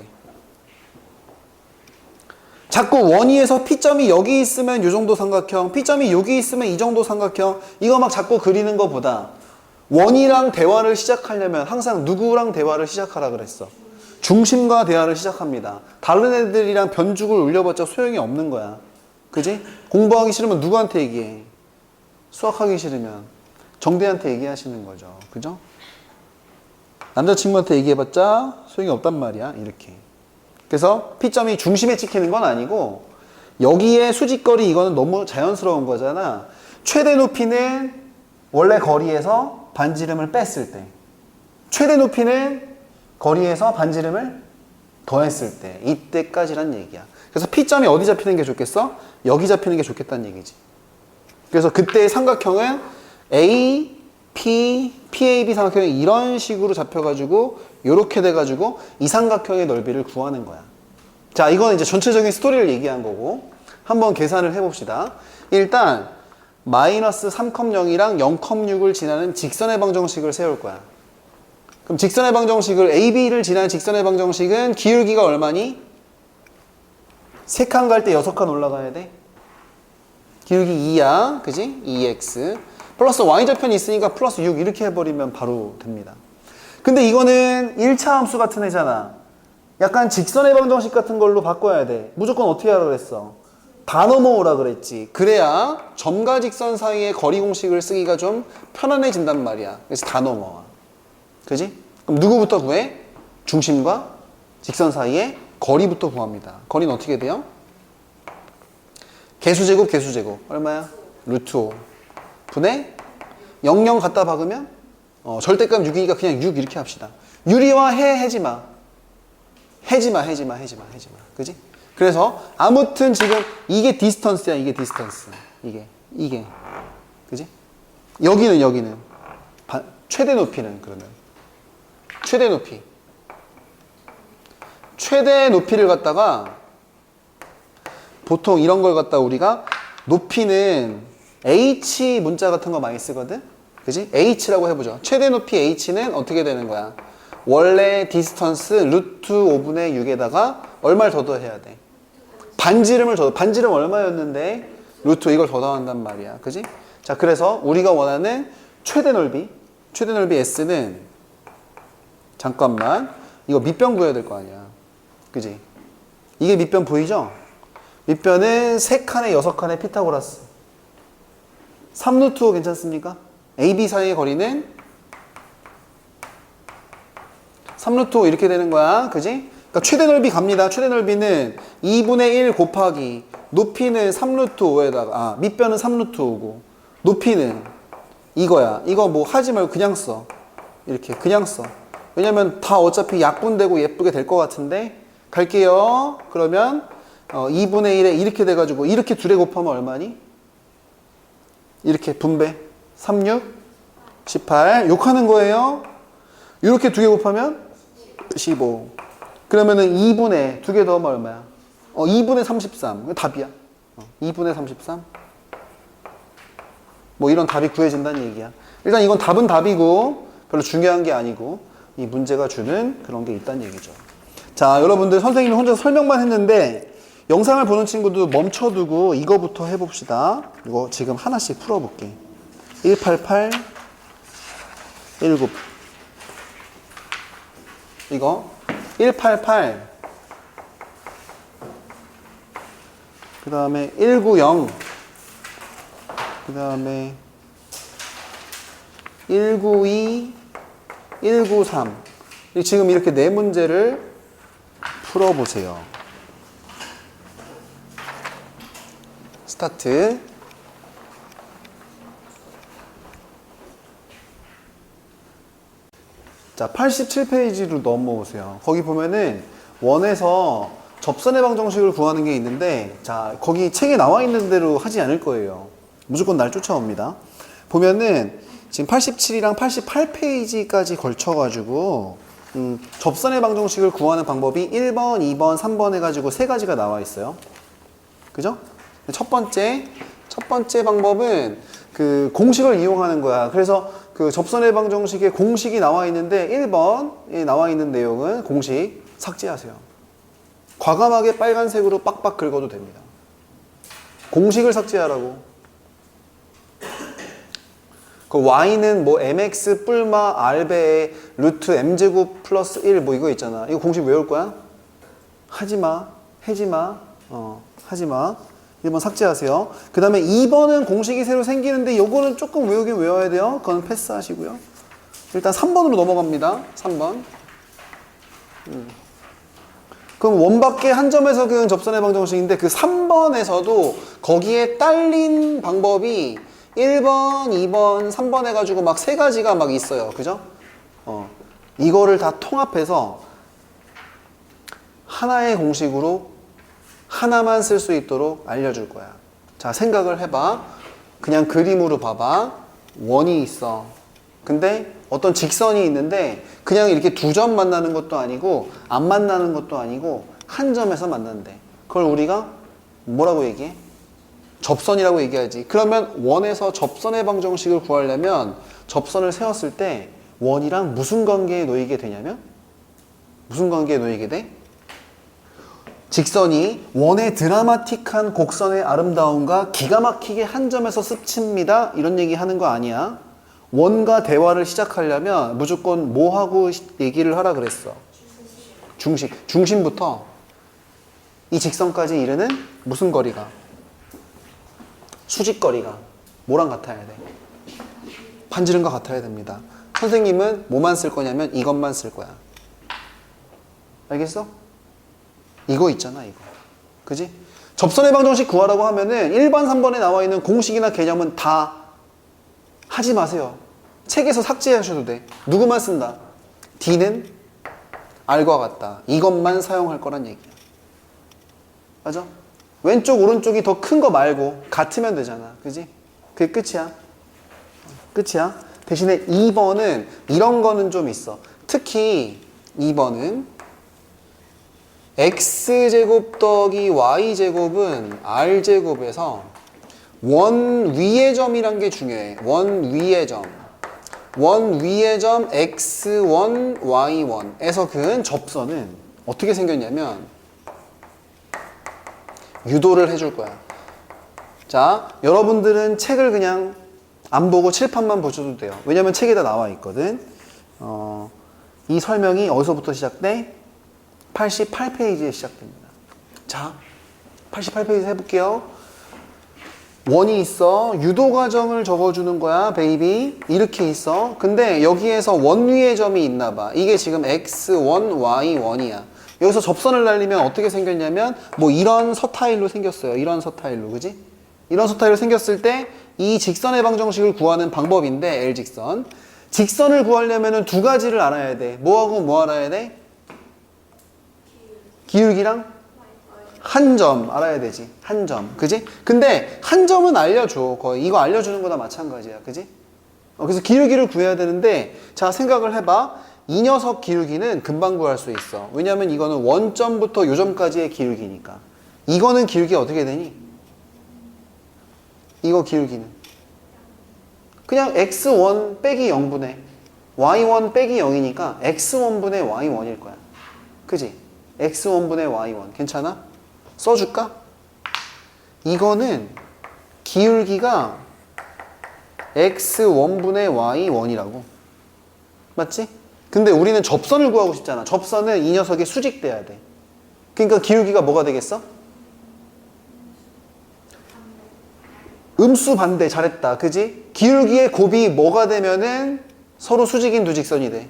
자꾸 원위에서 P점이 여기 있으면 이 정도 삼각형, P점이 여기 있으면 이 정도 삼각형, 이거 막 자꾸 그리는 것보다 원이랑 대화를 시작하려면 항상 누구랑 대화를 시작하라 그랬어? 중심과 대화를 시작합니다. 다른 애들이랑 변죽을 울려봤자 소용이 없는 거야. 그지? 공부하기 싫으면 누구한테 얘기해? 수학하기 싫으면 정대한테 얘기하시는 거죠. 그죠? 남자친구한테 얘기해봤자 소용이 없단 말이야. 이렇게. 그래서 P점이 중심에 찍히는 건 아니고 여기에 수직거리 이거는 너무 자연스러운 거잖아. 최대 높이는 원래 거리에서 반지름을 뺐을 때, 최대 높이는 거리에서 반지름을 더했을 때, 이때까지란 얘기야. 그래서 P점이 어디 잡히는 게 좋겠어? 여기 잡히는 게 좋겠다는 얘기지. 그래서 그때의 삼각형은 A, P, PAB 삼각형이 이런 식으로 잡혀가지고 이렇게 돼가지고 이 삼각형의 넓이를 구하는 거야. 자, 이거는 이제 전체적인 스토리를 얘기한 거고 한번 계산을 해봅시다. 일단 마이너스 3,0이랑 0,6을 지나는 직선의 방정식을 세울 거야. 그럼 직선의 방정식을 AB를 지나는 직선의 방정식은 기울기가 얼마니? 3칸 갈 때 6칸 올라가야 돼. 기울기 2야. 그지? 2x 플러스 y좌편이 있으니까 플러스 6 이렇게 해버리면 바로 됩니다. 근데 이거는 1차 함수 같은 애잖아. 약간 직선의 방정식 같은 걸로 바꿔야 돼. 무조건 어떻게 하라고 그랬어? 다 넘어오라 그랬지. 그래야 점과 직선 사이의 거리 공식을 쓰기가 좀 편안해진단 말이야. 그래서 다 넘어와. 그지? 그럼 누구부터 구해? 중심과 직선 사이의 거리부터 구합니다. 거리는 어떻게 돼요? 개수제곱 얼마야? 루트 5 분의 00 갖다 박으면 절대값 6이니까 그냥 6 이렇게 합시다. 유리화 해지마. 해지마. 그지? 그래서 아무튼 지금 이게 디스턴스야. 이게 디스턴스. 이게. 그지? 여기는 최대 높이는 그러면 최대 높이를 갖다가 보통 이런 걸 갖다 우리가 높이는 H 문자 같은 거 많이 쓰거든? 그지? H라고 해보죠. 최대 높이 H는 어떻게 되는 거야? 원래 디스턴스 루트 5분의 6에다가 얼마를 더 더해야 돼? 반지름 얼마였는데? 루트 이걸 더 더한단 말이야. 그지? 자, 그래서 우리가 원하는 최대 넓이 S는 잠깐만 이거 밑변 구해야 될 거 아니야. 그지? 이게 밑변 보이죠? 밑변은 3칸에 6칸의 피타고라스. 3루트 5 괜찮습니까? AB 사이의 거리는 3루트 5 이렇게 되는 거야. 그지? 그러니까 최대 넓이 갑니다. 최대 넓이는 2분의 1 곱하기 높이는 3루트 5에다가 밑변은 3루트 5고 높이는 이거야. 이거 뭐 하지 말고 그냥 써. 이렇게 그냥 써. 왜냐면 다 어차피 약분되고 예쁘게 될 것 같은데 갈게요. 그러면 2분의 1에 이렇게 돼가지고 이렇게 둘에 곱하면 얼마니? 이렇게 분배 3, 6, 18 욕하는 거예요. 이렇게 두 개 곱하면 15. 그러면은 2분의 두 개 더하면 얼마야? 2분의 33. 답이야. 2분의 33. 뭐 이런 답이 구해진다는 얘기야. 일단 이건 답은 답이고 별로 중요한 게 아니고 이 문제가 주는 그런 게 있다는 얘기죠. 자, 여러분들 선생님이 혼자 설명만 했는데 영상을 보는 친구도 멈춰두고 이거부터 해봅시다. 이거 지금 하나씩 풀어볼게. 188, 19. 이거 188, 그 다음에 190, 그 다음에 192, 193. 지금 이렇게 네 문제를 풀어보세요. 스타트. 자, 87페이지로 넘어오세요. 거기 보면은 원에서 접선의 방정식을 구하는 게 있는데, 자, 거기 책에 나와 있는 대로 하지 않을 거예요. 무조건 날 쫓아옵니다. 보면은 지금 87이랑 88페이지까지 걸쳐가지고 접선의 방정식을 구하는 방법이 1번, 2번, 3번 해가지고 세 가지가 나와 있어요. 그죠? 첫 번째 방법은 그 공식을 이용하는 거야. 그래서 그 접선의 방정식에 공식이 나와 있는데 1번에 나와 있는 내용은 공식 삭제하세요. 과감하게 빨간색으로 빡빡 긁어도 됩니다. 공식을 삭제하라고. 그 y는 뭐 mx 뿔마 r배의 루트 m제곱 플러스 1 뭐 이거 있잖아. 이거 공식 외울 거야? 하지마. 해지마. 하지마. 1번 삭제하세요. 그 다음에 2번은 공식이 새로 생기는데 요거는 조금 외우긴 외워야 돼요. 그건 패스하시고요. 일단 3번으로 넘어갑니다. 3번. 그럼 원밖에 한 점에서 그은 접선의 방정식인데 그 3번에서도 거기에 딸린 방법이 1번, 2번, 3번 해가지고 막 세 가지가 막 있어요. 그죠? 이거를 다 통합해서 하나의 공식으로 하나만 쓸 수 있도록 알려줄 거야. 자, 생각을 해봐. 그냥 그림으로 봐봐. 원이 있어. 근데 어떤 직선이 있는데 그냥 이렇게 두 점 만나는 것도 아니고 안 만나는 것도 아니고 한 점에서 만난대. 그걸 우리가 뭐라고 얘기해? 접선이라고 얘기하지. 그러면 원에서 접선의 방정식을 구하려면 접선을 세웠을 때 원이랑 무슨 관계에 놓이게 되냐면 무슨 관계에 놓이게 돼? 직선이 원의 드라마틱한 곡선의 아름다움과 기가 막히게 한 점에서 스칩니다. 이런 얘기 하는 거 아니야. 원과 대화를 시작하려면 무조건 뭐하고 얘기를 하라 그랬어? 중심부터 이 직선까지 이르는 무슨 거리가? 수직거리가 뭐랑 같아야 돼? 반지름과 같아야 됩니다. 선생님은 뭐만 쓸 거냐면 이것만 쓸 거야. 알겠어? 이거 있잖아, 이거. 그지? 접선의 방정식 구하라고 하면은 1번, 3번에 나와 있는 공식이나 개념은 다 하지 마세요. 책에서 삭제하셔도 돼. 누구만 쓴다? D는 R과 같다. 이것만 사용할 거란 얘기야. 맞아? 왼쪽, 오른쪽이 더 큰 거 말고 같으면 되잖아. 그지? 그게 끝이야. 끝이야. 대신에 2번은 이런 거는 좀 있어. 특히 2번은 x제곱 더하기 y제곱은 r제곱에서 원 위의 점이란 게 중요해. 원 위의 점. 원 위의 점 x1, y1에서 그은 접선은 어떻게 생겼냐면 유도를 해줄 거야. 자, 여러분들은 책을 그냥 안 보고 칠판만 보셔도 돼요. 왜냐면 책에 다 나와 있거든. 이 설명이 어디서부터 시작돼? 88페이지에 시작됩니다. 자, 88페이지 해볼게요. 원이 있어. 유도 과정을 적어주는 거야, 베이비. 이렇게 있어. 근데 여기에서 원 위의 점이 있나 봐. 이게 지금 x1, y1이야. 여기서 접선을 날리면 어떻게 생겼냐면 뭐 이런 서타일로 생겼어요. 이런 서타일로, 그지? 이런 서타일로 생겼을 때 이 직선의 방정식을 구하는 방법인데, L직선. 직선을 구하려면 두 가지를 알아야 돼. 뭐하고 뭐 알아야 돼? 기울기랑 한 점 알아야 되지. 한 점. 그지? 근데 한 점은 알려줘. 거의 이거 알려주는 거나 마찬가지야. 그지? 그래서 기울기를 구해야 되는데, 자, 생각을 해봐. 이 녀석 기울기는 금방 구할 수 있어. 왜냐면 이거는 원점부터 요점까지의 기울기니까. 이거는 기울기가 어떻게 되니? 이거 기울기는 그냥 x1 빼기 0분의 y1 빼기 0이니까 x1분의 y1일 거야. 그지? x1분의 y1 괜찮아? 써줄까? 이거는 기울기가 x1분의 y1이라고. 맞지? 근데 우리는 접선을 구하고 싶잖아. 접선은 이 녀석에 수직돼야 돼. 그러니까 기울기가 뭐가 되겠어? 음수 반대. 잘했다. 그지? 기울기의 곱이 뭐가 되면은 서로 수직인 두 직선이 돼?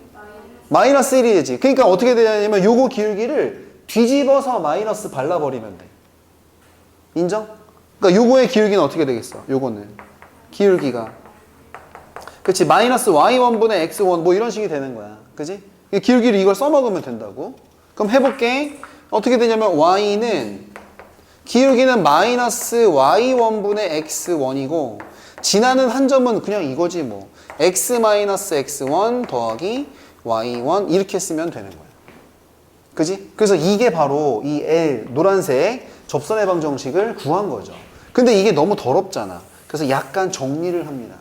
마이너스 1이 되지. 그러니까 어떻게 되냐면 요거 기울기를 뒤집어서 마이너스 발라버리면 돼. 인정? 그러니까 요거의 기울기는 어떻게 되겠어? 요거는 기울기가 그치? 마이너스 y1분의 x1 뭐 이런 식이 되는 거야. 그지? 기울기를 이걸 써먹으면 된다고. 그럼 해볼게. 어떻게 되냐면 y는 기울기는 마이너스 y1분의 x1이고 지나는 한 점은 그냥 이거지 뭐. x 마이너스 x1 더하기 y1 이렇게 쓰면 되는 거야. 그지? 그래서 이게 바로 이 L 노란색 접선의 방정식을 구한 거죠. 근데 이게 너무 더럽잖아. 그래서 약간 정리를 합니다.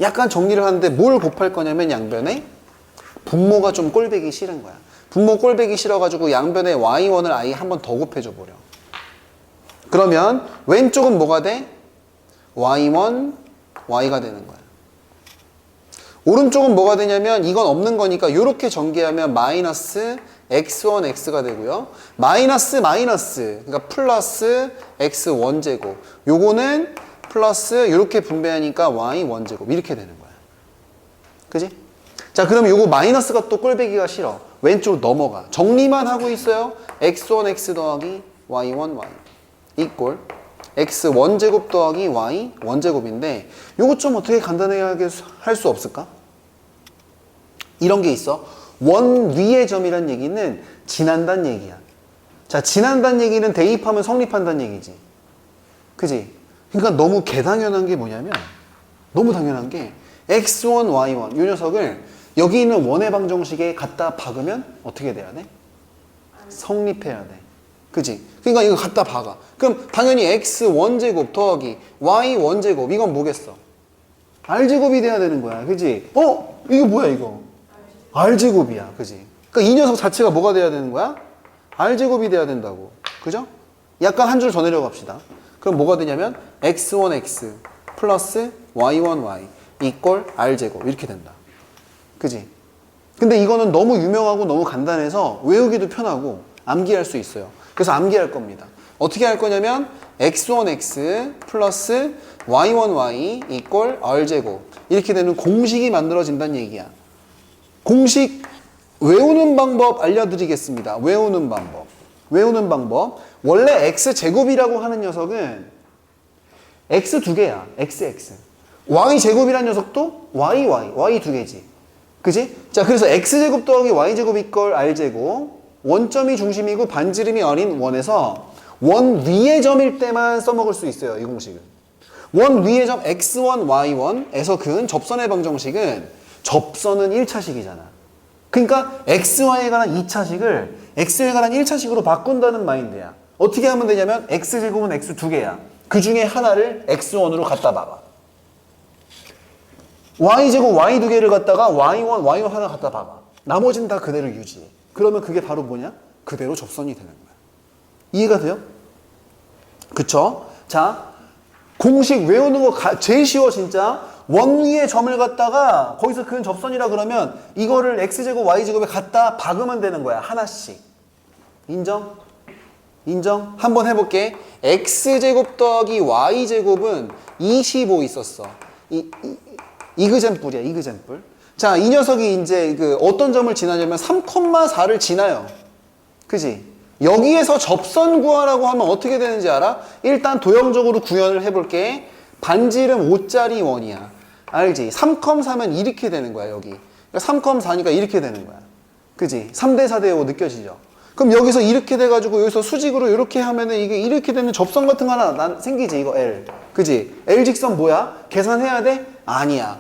약간 정리를 하는데 뭘 곱할 거냐면 양변에 분모가 좀 꼴배기 싫은 거야. 분모 꼴배기 싫어가지고 양변에 y1을 아예 한 번 더 곱해줘 버려. 그러면 왼쪽은 뭐가 돼? y1, y가 되는 거야. 오른쪽은 뭐가 되냐면 이건 없는 거니까 이렇게 전개하면 마이너스 x1, x가 되고요. 마이너스 마이너스 그러니까 플러스 x1제곱 요거는 플러스 이렇게 분배하니까 y1제곱 이렇게 되는 거야. 그지? 자, 그럼 요거 마이너스가 또 꼴배기가 싫어. 왼쪽으로 넘어가. 정리만 하고 있어요. x1, x 더하기 y1, y 이꼴 x1제곱 더하기 y1제곱인데 요거 좀 어떻게 간단하게 할 수 없을까? 이런 게 있어. 원 위의 점이란 얘기는 지난다는 얘기야. 자, 지난다는 얘기는 대입하면 성립한다는 얘기지. 그지? 그러니까 너무 개당연한 게 뭐냐면 너무 당연한 게 x1, y1 이 녀석을 여기 있는 원의 방정식에 갖다 박으면 어떻게 돼야 돼? 성립해야 돼. 그지? 그러니까 이거 갖다 박아. 그럼 당연히 x1제곱 더하기 y1제곱 이건 뭐겠어? r제곱이 돼야 되는 거야. 그지? 이거 뭐야 이거? r제곱이야. 그지? 그러니까 이 녀석 자체가 뭐가 돼야 되는 거야? r제곱이 돼야 된다고. 그죠? 약간 한 줄 더 내려갑시다. 그럼 뭐가 되냐면 x1x 플러스 y1y 이꼴 r제곱 이렇게 된다. 그지? 근데 이거는 너무 유명하고 너무 간단해서 외우기도 편하고 암기할 수 있어요. 그래서 암기할 겁니다. 어떻게 할 거냐면 x1x 플러스 y1y 이꼴 r제곱 이렇게 되는 공식이 만들어진다는 얘기야. 공식 외우는 방법 알려드리겠습니다. 외우는 방법. 원래 x제곱이라고 하는 녀석은 x 두 개야. xx. y제곱이라는 녀석도 y 두 개지. 그지? 자, 그래서 x제곱 더하기 y제곱 이꼴 r제곱 원점이 중심이고 반지름이 어린 원에서 원 위의 점일 때만 써먹을 수 있어요. 이 공식은. 원 위의 점 x1, y1에서 그은 접선의 방정식은 접선은 1차식이잖아. 그러니까 xy에 관한 2차식을 x에 관한 1차식으로 바꾼다는 마인드야. 어떻게 하면 되냐면 x제곱은 x 두 개야. 그 중에 하나를 x1으로 갖다 박아. y제곱 y 두 개를 갖다가 y1 하나 갖다 박아. 나머지는 다 그대로 유지해. 그러면 그게 바로 뭐냐? 그대로 접선이 되는 거야. 이해가 돼요? 그쵸? 자, 공식 외우는 거 제일 쉬워 진짜. 원 위에 점을 갖다가 거기서 그은 접선이라 그러면 이거를 x제곱 y제곱에 갖다 박으면 되는 거야. 하나씩. 인정? 인정? 한번 해볼게. x제곱 더하기 y제곱은 25 있었어. 이그젠플이야, 이그젠플. 자, 이 녀석이 이제 그 어떤 점을 지나냐면 3,4를 지나요. 그지? 여기에서 접선 구하라고 하면 어떻게 되는지 알아? 일단 도형적으로 구현을 해볼게. 반지름 5짜리 원이야. 알지? 3,4면 이렇게 되는 거야, 여기. 그러니까 3,4니까 이렇게 되는 거야. 그지? 3대 4대 5 느껴지죠? 그럼 여기서 이렇게 돼가지고 여기서 수직으로 이렇게 하면은 이게 이렇게 되는 접선 같은 거 하나 생기지, 이거 L. 그지? L 직선 뭐야? 계산해야 돼? 아니야.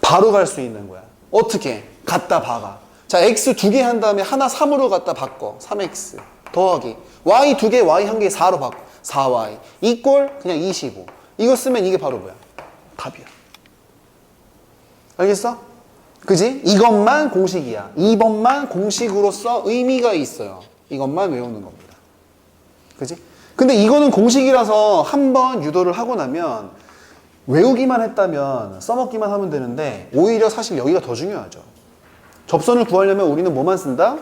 바로 갈 수 있는 거야. 어떻게? 갖다 박아. 자, X 2개 한 다음에 하나 3으로 갖다 바꿔. 3X. 더하기. Y 2개, Y 1개 4로 바꿔. 4Y. 이꼴 그냥 25. 이거 쓰면 이게 바로 뭐야? 답이야. 알겠어? 그지? 이것만 공식이야. 2번만 공식으로서 의미가 있어요. 이것만 외우는 겁니다. 그지? 근데 이거는 공식이라서 한번 유도를 하고 나면 외우기만 했다면 써먹기만 하면 되는데 오히려 사실 여기가 더 중요하죠. 접선을 구하려면 우리는 뭐만 쓴다?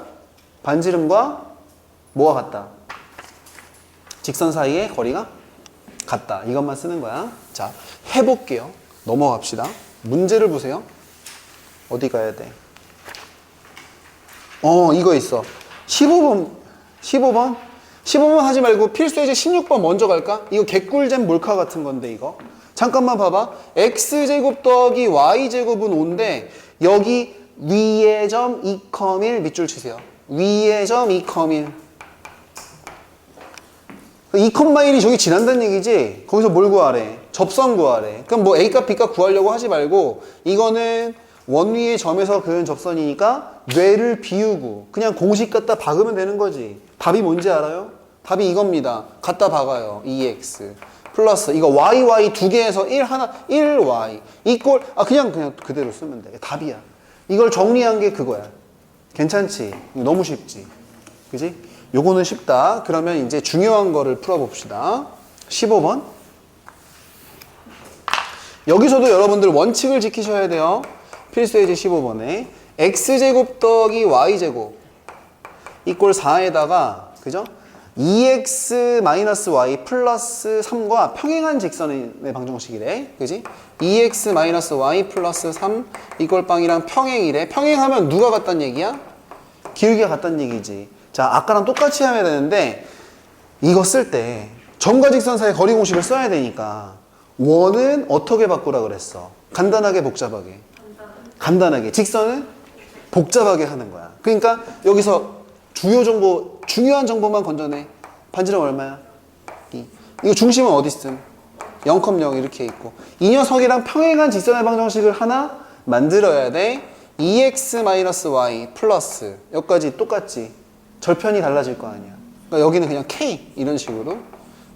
반지름과 뭐가 같다? 직선 사이의 거리가 같다. 이것만 쓰는 거야. 자, 해볼게요. 넘어갑시다. 문제를 보세요. 어디 가야 돼? 이거 있어. 15번. 15번 하지 말고 필수 예제 16번 먼저 갈까? 이거 개꿀잼 몰카 같은 건데, 이거. 잠깐만 봐봐. x제곱 더하기 y제곱은 5인데, 여기 위의 점 2,1 밑줄 치세요. 위의 점 2,1. 2,1이 저기 지난다는 얘기지? 거기서 뭘 구하래? 접선 구하래. 그럼 뭐 A값, B값 구하려고 하지 말고, 이거는 원위의 점에서 그은 접선이니까 뇌를 비우고 그냥 공식 갖다 박으면 되는 거지. 답이 뭔지 알아요? 답이 이겁니다. 갖다 박아요. 2x 플러스 이거 y 두 개에서 1y 이꼴 그냥 그대로 쓰면 돼. 답이야. 이걸 정리한 게 그거야. 괜찮지? 너무 쉽지? 그지? 요거는 쉽다. 그러면 이제 중요한 거를 풀어봅시다. 15번. 여기서도 여러분들 원칙을 지키셔야 돼요. 필수 예제 15번에 x제곱 더하기 y제곱 이꼴 4에다가 그죠? 2x-y 플러스 3과 평행한 직선의 방정식이래. 그지? 2x-y 플러스 3 이꼴 빵이랑 평행이래. 평행하면 누가 같단 얘기야? 기울기가 같단 얘기지. 자, 아까랑 똑같이 하면 되는데 이거 쓸 때 점과 직선 사이 거리 공식을 써야 되니까 원은 어떻게 바꾸라 그랬어? 간단하게 복잡하게? 간단하게. 직선은 복잡하게 하는 거야. 그러니까 여기서 중요한 정보만 건져내. 반지름 얼마야? 2. 이거 중심은 어디 있음? 0,0 이렇게 있고. 이 녀석이랑 평행한 직선의 방정식을 하나 만들어야 돼. 2x-y 플러스 여기까지 똑같지. 절편이 달라질 거 아니야. 그러니까 여기는 그냥 k 이런 식으로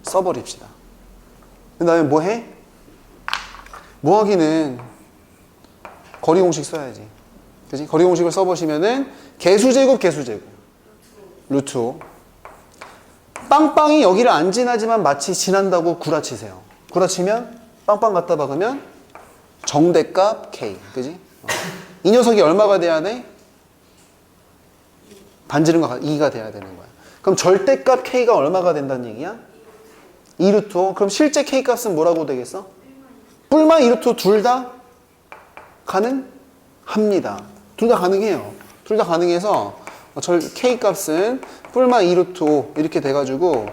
써버립시다. 그 다음에 뭐 해? 뭐 하기는 거리 공식 써야지. 그지? 거리 공식을 써보시면은 개수제곱 루트 5. 빵빵이 여기를 안 지나지만 마치 지난다고 구라치세요. 구라치면 빵빵 갖다 박으면 정대값 k. 그지? 이 녀석이 얼마가 돼야 돼? 반지름과 2가 돼야 되는 거야. 그럼 절대값 k가 얼마가 된다는 얘기야? 2루트 5. 그럼 실제 k 값은 뭐라고 되겠어? 뿔마 2루트 5 둘 다 가능합니다. 둘 다 가능해요. 둘 다 가능해서 k 값은 뿔마 2루트 5 이렇게 돼가지고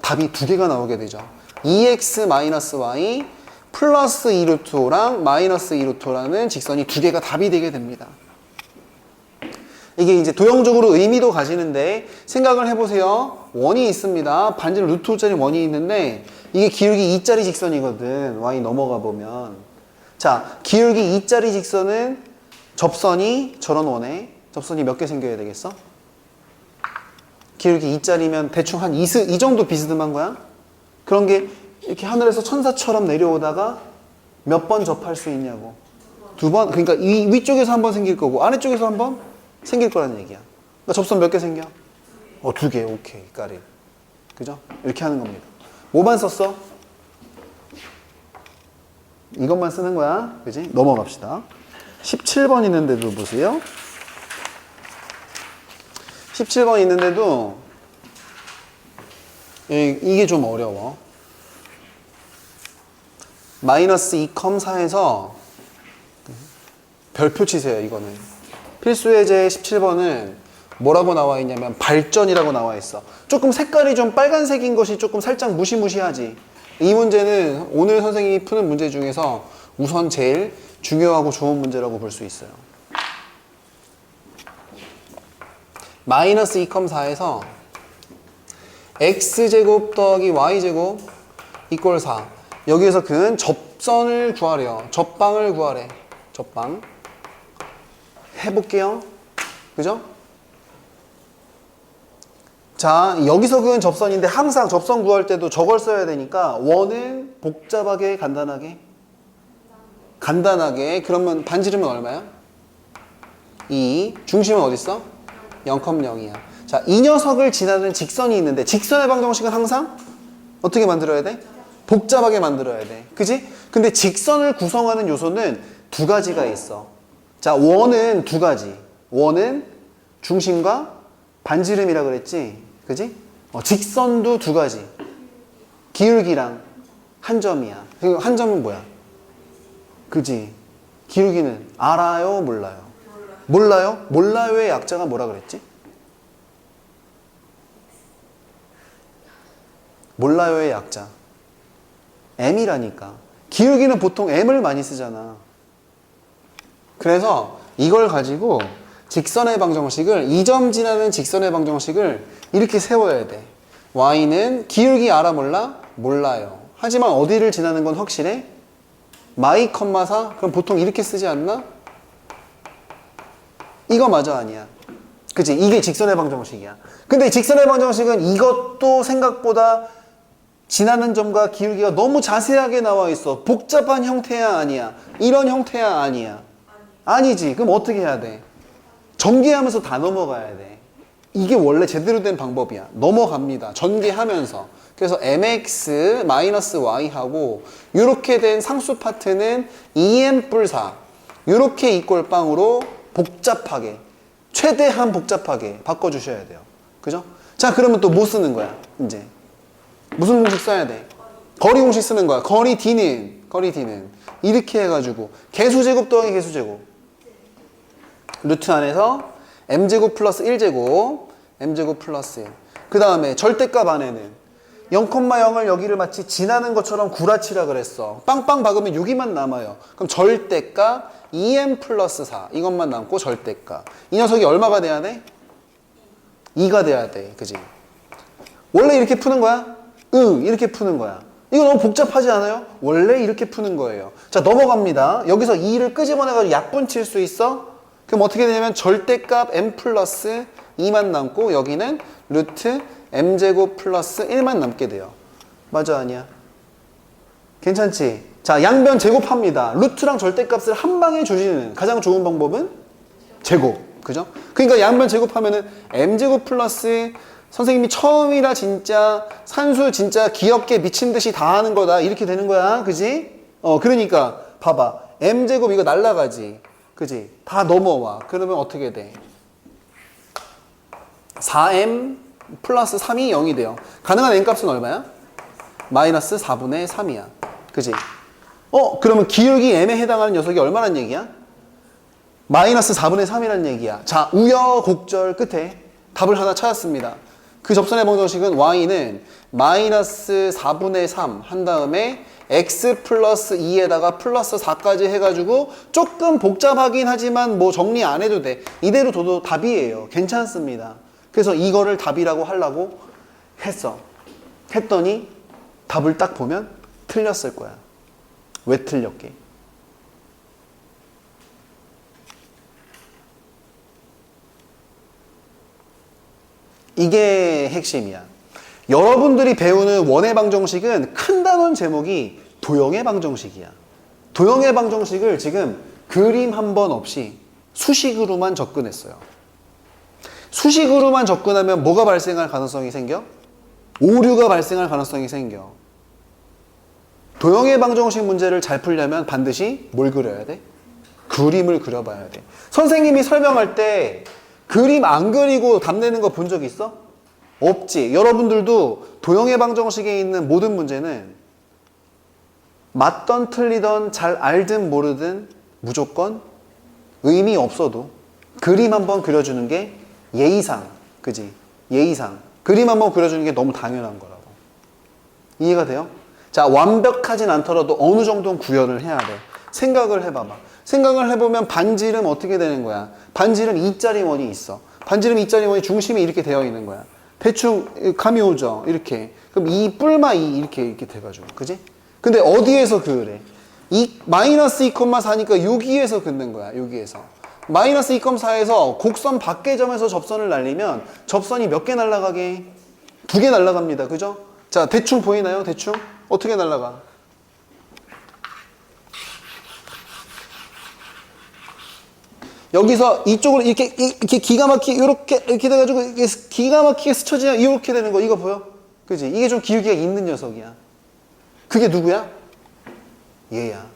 답이 두 개가 나오게 되죠. 2x-y 플러스 2루트 5랑 마이너스 2루트 5라는 직선이 두 개가 답이 되게 됩니다. 이게 이제 도형적으로 의미도 가지는데 생각을 해보세요. 원이 있습니다. 반지름 루트 5짜리 원이 있는데 이게 기울기 2짜리 직선이거든. y 넘어가 보면. 자, 기울기 2짜리 직선은 접선이 저런 원에 접선이 몇 개 생겨야 되겠어? 기울기 2짜리면 대충 한 이 정도 비스듬한 거야? 그런 게 이렇게 하늘에서 천사처럼 내려오다가 몇 번 접할 수 있냐고. 2번. 그러니까 이 위쪽에서 한 번 생길 거고 아래쪽에서 한 번 생길 거라는 얘기야. 그러니까 접선 몇 개 생겨? 2개. 오케이. 까리. 그죠? 이렇게 하는 겁니다. 뭐만 썼어? 이것만 쓰는 거야. 그지? 넘어갑시다. 17번 있는데도 보세요. 17번 있는데도 이게 좀 어려워. 마이너스 2,4에서 별표 치세요, 이거는. 필수 예제 17번은 뭐라고 나와 있냐면 발전이라고 나와 있어. 조금 색깔이 좀 빨간색인 것이 조금 살짝 무시무시하지. 이 문제는 오늘 선생님이 푸는 문제 중에서 우선 제일 중요하고 좋은 문제라고 볼 수 있어요. 마이너스 2,4에서 x제곱 더하기 y제곱 이꼴 4. 여기에서 그는 접선을 구하래요. 접방을 구하래. 접방. 해볼게요. 그죠? 자, 여기서 그은 접선인데 항상 접선 구할 때도 저걸 써야 되니까 원은 복잡하게 간단하게. 그러면 반지름은 얼마야? 2. 중심은 어디 있어? 0,0이야. 자, 이 녀석을 지나는 직선이 있는데 직선의 방정식은 항상 어떻게 만들어야 돼? 복잡하게 만들어야 돼. 그지? 근데 직선을 구성하는 요소는 두 가지가 있어. 자, 원은 두 가지. 원은 중심과 반지름이라 그랬지? 그지? 직선도 두 가지. 기울기랑 한 점이야. 그리고 한 점은 뭐야? 그지? 기울기는 알아요? 몰라요? 몰라요? 몰라요의 약자가 뭐라 그랬지? 몰라요의 약자. m이라니까. 기울기는 보통 m을 많이 쓰잖아. 그래서 이걸 가지고 직선의 방정식을, 이 점 지나는 직선의 방정식을 이렇게 세워야 돼. y는 기울기 알아 몰라? 몰라요. 하지만 어디를 지나는 건 확실해? 마이, 4? 그럼 보통 이렇게 쓰지 않나? 이거 맞아 아니야? 그치? 이게 직선의 방정식이야. 근데 직선의 방정식은 이것도 생각보다 지나는 점과 기울기가 너무 자세하게 나와 있어. 복잡한 형태야 아니야? 이런 형태야 아니야? 아니지. 그럼 어떻게 해야 돼? 전개하면서 다 넘어가야 돼. 이게 원래 제대로 된 방법이야. 넘어갑니다. 전개하면서. 그래서 mx-y하고 이렇게 된 상수 파트는 2m 뿔 4. 이렇게 이꼴 빵으로 복잡하게, 최대한 복잡하게 바꿔주셔야 돼요. 그죠? 자, 그러면 또 뭐 쓰는 거야? 이제 무슨 공식 써야 돼? 거리 공식 쓰는 거야. 거리 D는 이렇게 해가지고 개수제곱 더하기 개수제곱, 루트 안에서 m제곱 플러스 1제곱, m제곱 플러스 1. 그 다음에 절대값 안에는 0,0을 여기를 마치 지나는 것처럼 구라치라 그랬어. 빵빵 박으면 6이만 남아요. 그럼 절대값 2m 플러스 4 이것만 남고 절대값. 이 녀석이 얼마가 돼야 돼? 2가 돼야 돼. 그지? 원래 이렇게 푸는 거야? 이렇게 푸는 거야. 이거 너무 복잡하지 않아요? 원래 이렇게 푸는 거예요. 자, 넘어갑니다. 여기서 2를 끄집어내가지고 약분 칠 수 있어? 그럼 어떻게 되냐면 절대값 m 플러스 2만 남고 여기는 루트 m제곱 플러스 1만 남게 돼요. 맞아 아니야? 괜찮지? 자, 양변 제곱합니다. 루트랑 절대값을 한 방에 주시는 가장 좋은 방법은 제곱. 그죠? 그러니까 양변 제곱하면은 m제곱 플러스, 선생님이 처음이라 진짜 산수 진짜 귀엽게 미친 듯이 다 하는 거다 이렇게 되는 거야. 그지? 그러니까 봐봐. m제곱 이거 날라가지. 그지? 다 넘어와. 그러면 어떻게 돼? 4m 플러스 3이 0이 돼요. 가능한 n값은 얼마야? 마이너스 4분의 3이야. 그지? 그러면 기울기 m에 해당하는 녀석이 얼마란 얘기야? 마이너스 4분의 3이란 얘기야. 자, 우여곡절 끝에 답을 하나 찾았습니다. 그 접선의 방정식은 y는 마이너스 4분의 3 한 다음에 x 플러스 2에다가 플러스 4까지 해가지고 조금 복잡하긴 하지만 뭐 정리 안 해도 돼. 이대로 둬도 답이에요. 괜찮습니다. 그래서 이거를 답이라고 하려고 했더니 답을 딱 보면 틀렸을 거야. 왜 틀렸게? 이게 핵심이야. 여러분들이 배우는 원의 방정식은 큰 단원 제목이 도형의 방정식이야. 도형의 방정식을 지금 그림 한 번 없이 수식으로만 접근했어요. 수식으로만 접근하면 뭐가 발생할 가능성이 생겨? 오류가 발생할 가능성이 생겨. 도형의 방정식 문제를 잘 풀려면 반드시 뭘 그려야 돼? 그림을 그려봐야 돼. 선생님이 설명할 때 그림 안 그리고 답 내는 거 본 적 있어? 없지. 여러분들도 도형의 방정식에 있는 모든 문제는 맞던 틀리던 잘 알든 모르든 무조건 의미 없어도 그림 한번 그려주는 게 예의상, 그지? 예의상. 그림 한번 그려주는 게 너무 당연한 거라고. 이해가 돼요? 자, 완벽하진 않더라도 어느 정도는 구현을 해야 돼. 생각을 해봐봐. 생각을 해보면 반지름 어떻게 되는 거야? 반지름 2짜리 원이 있어. 반지름 2짜리 원이 중심이 이렇게 되어 있는 거야. 대충 감이 오죠? 이렇게. 그럼 이 뿔마 2 이렇게 돼가지고. 그지? 근데 어디에서 그으래? 마이너스 2,4니까 여기에서 긋는 거야. 여기에서. 마이너스 2,4에서 곡선 밖의 점에서 접선을 날리면 접선이 몇 개 날아가게? 2개 날아갑니다. 그죠? 자, 대충 보이나요? 대충? 어떻게 날아가? 여기서 이쪽으로 이렇게 기가 막히게 이렇게 돼가지고 이게 기가 막히게 스쳐지면 이렇게 되는 거. 이거 보여? 그지? 이게 좀 기울기가 있는 녀석이야. 그게 누구야? 얘야.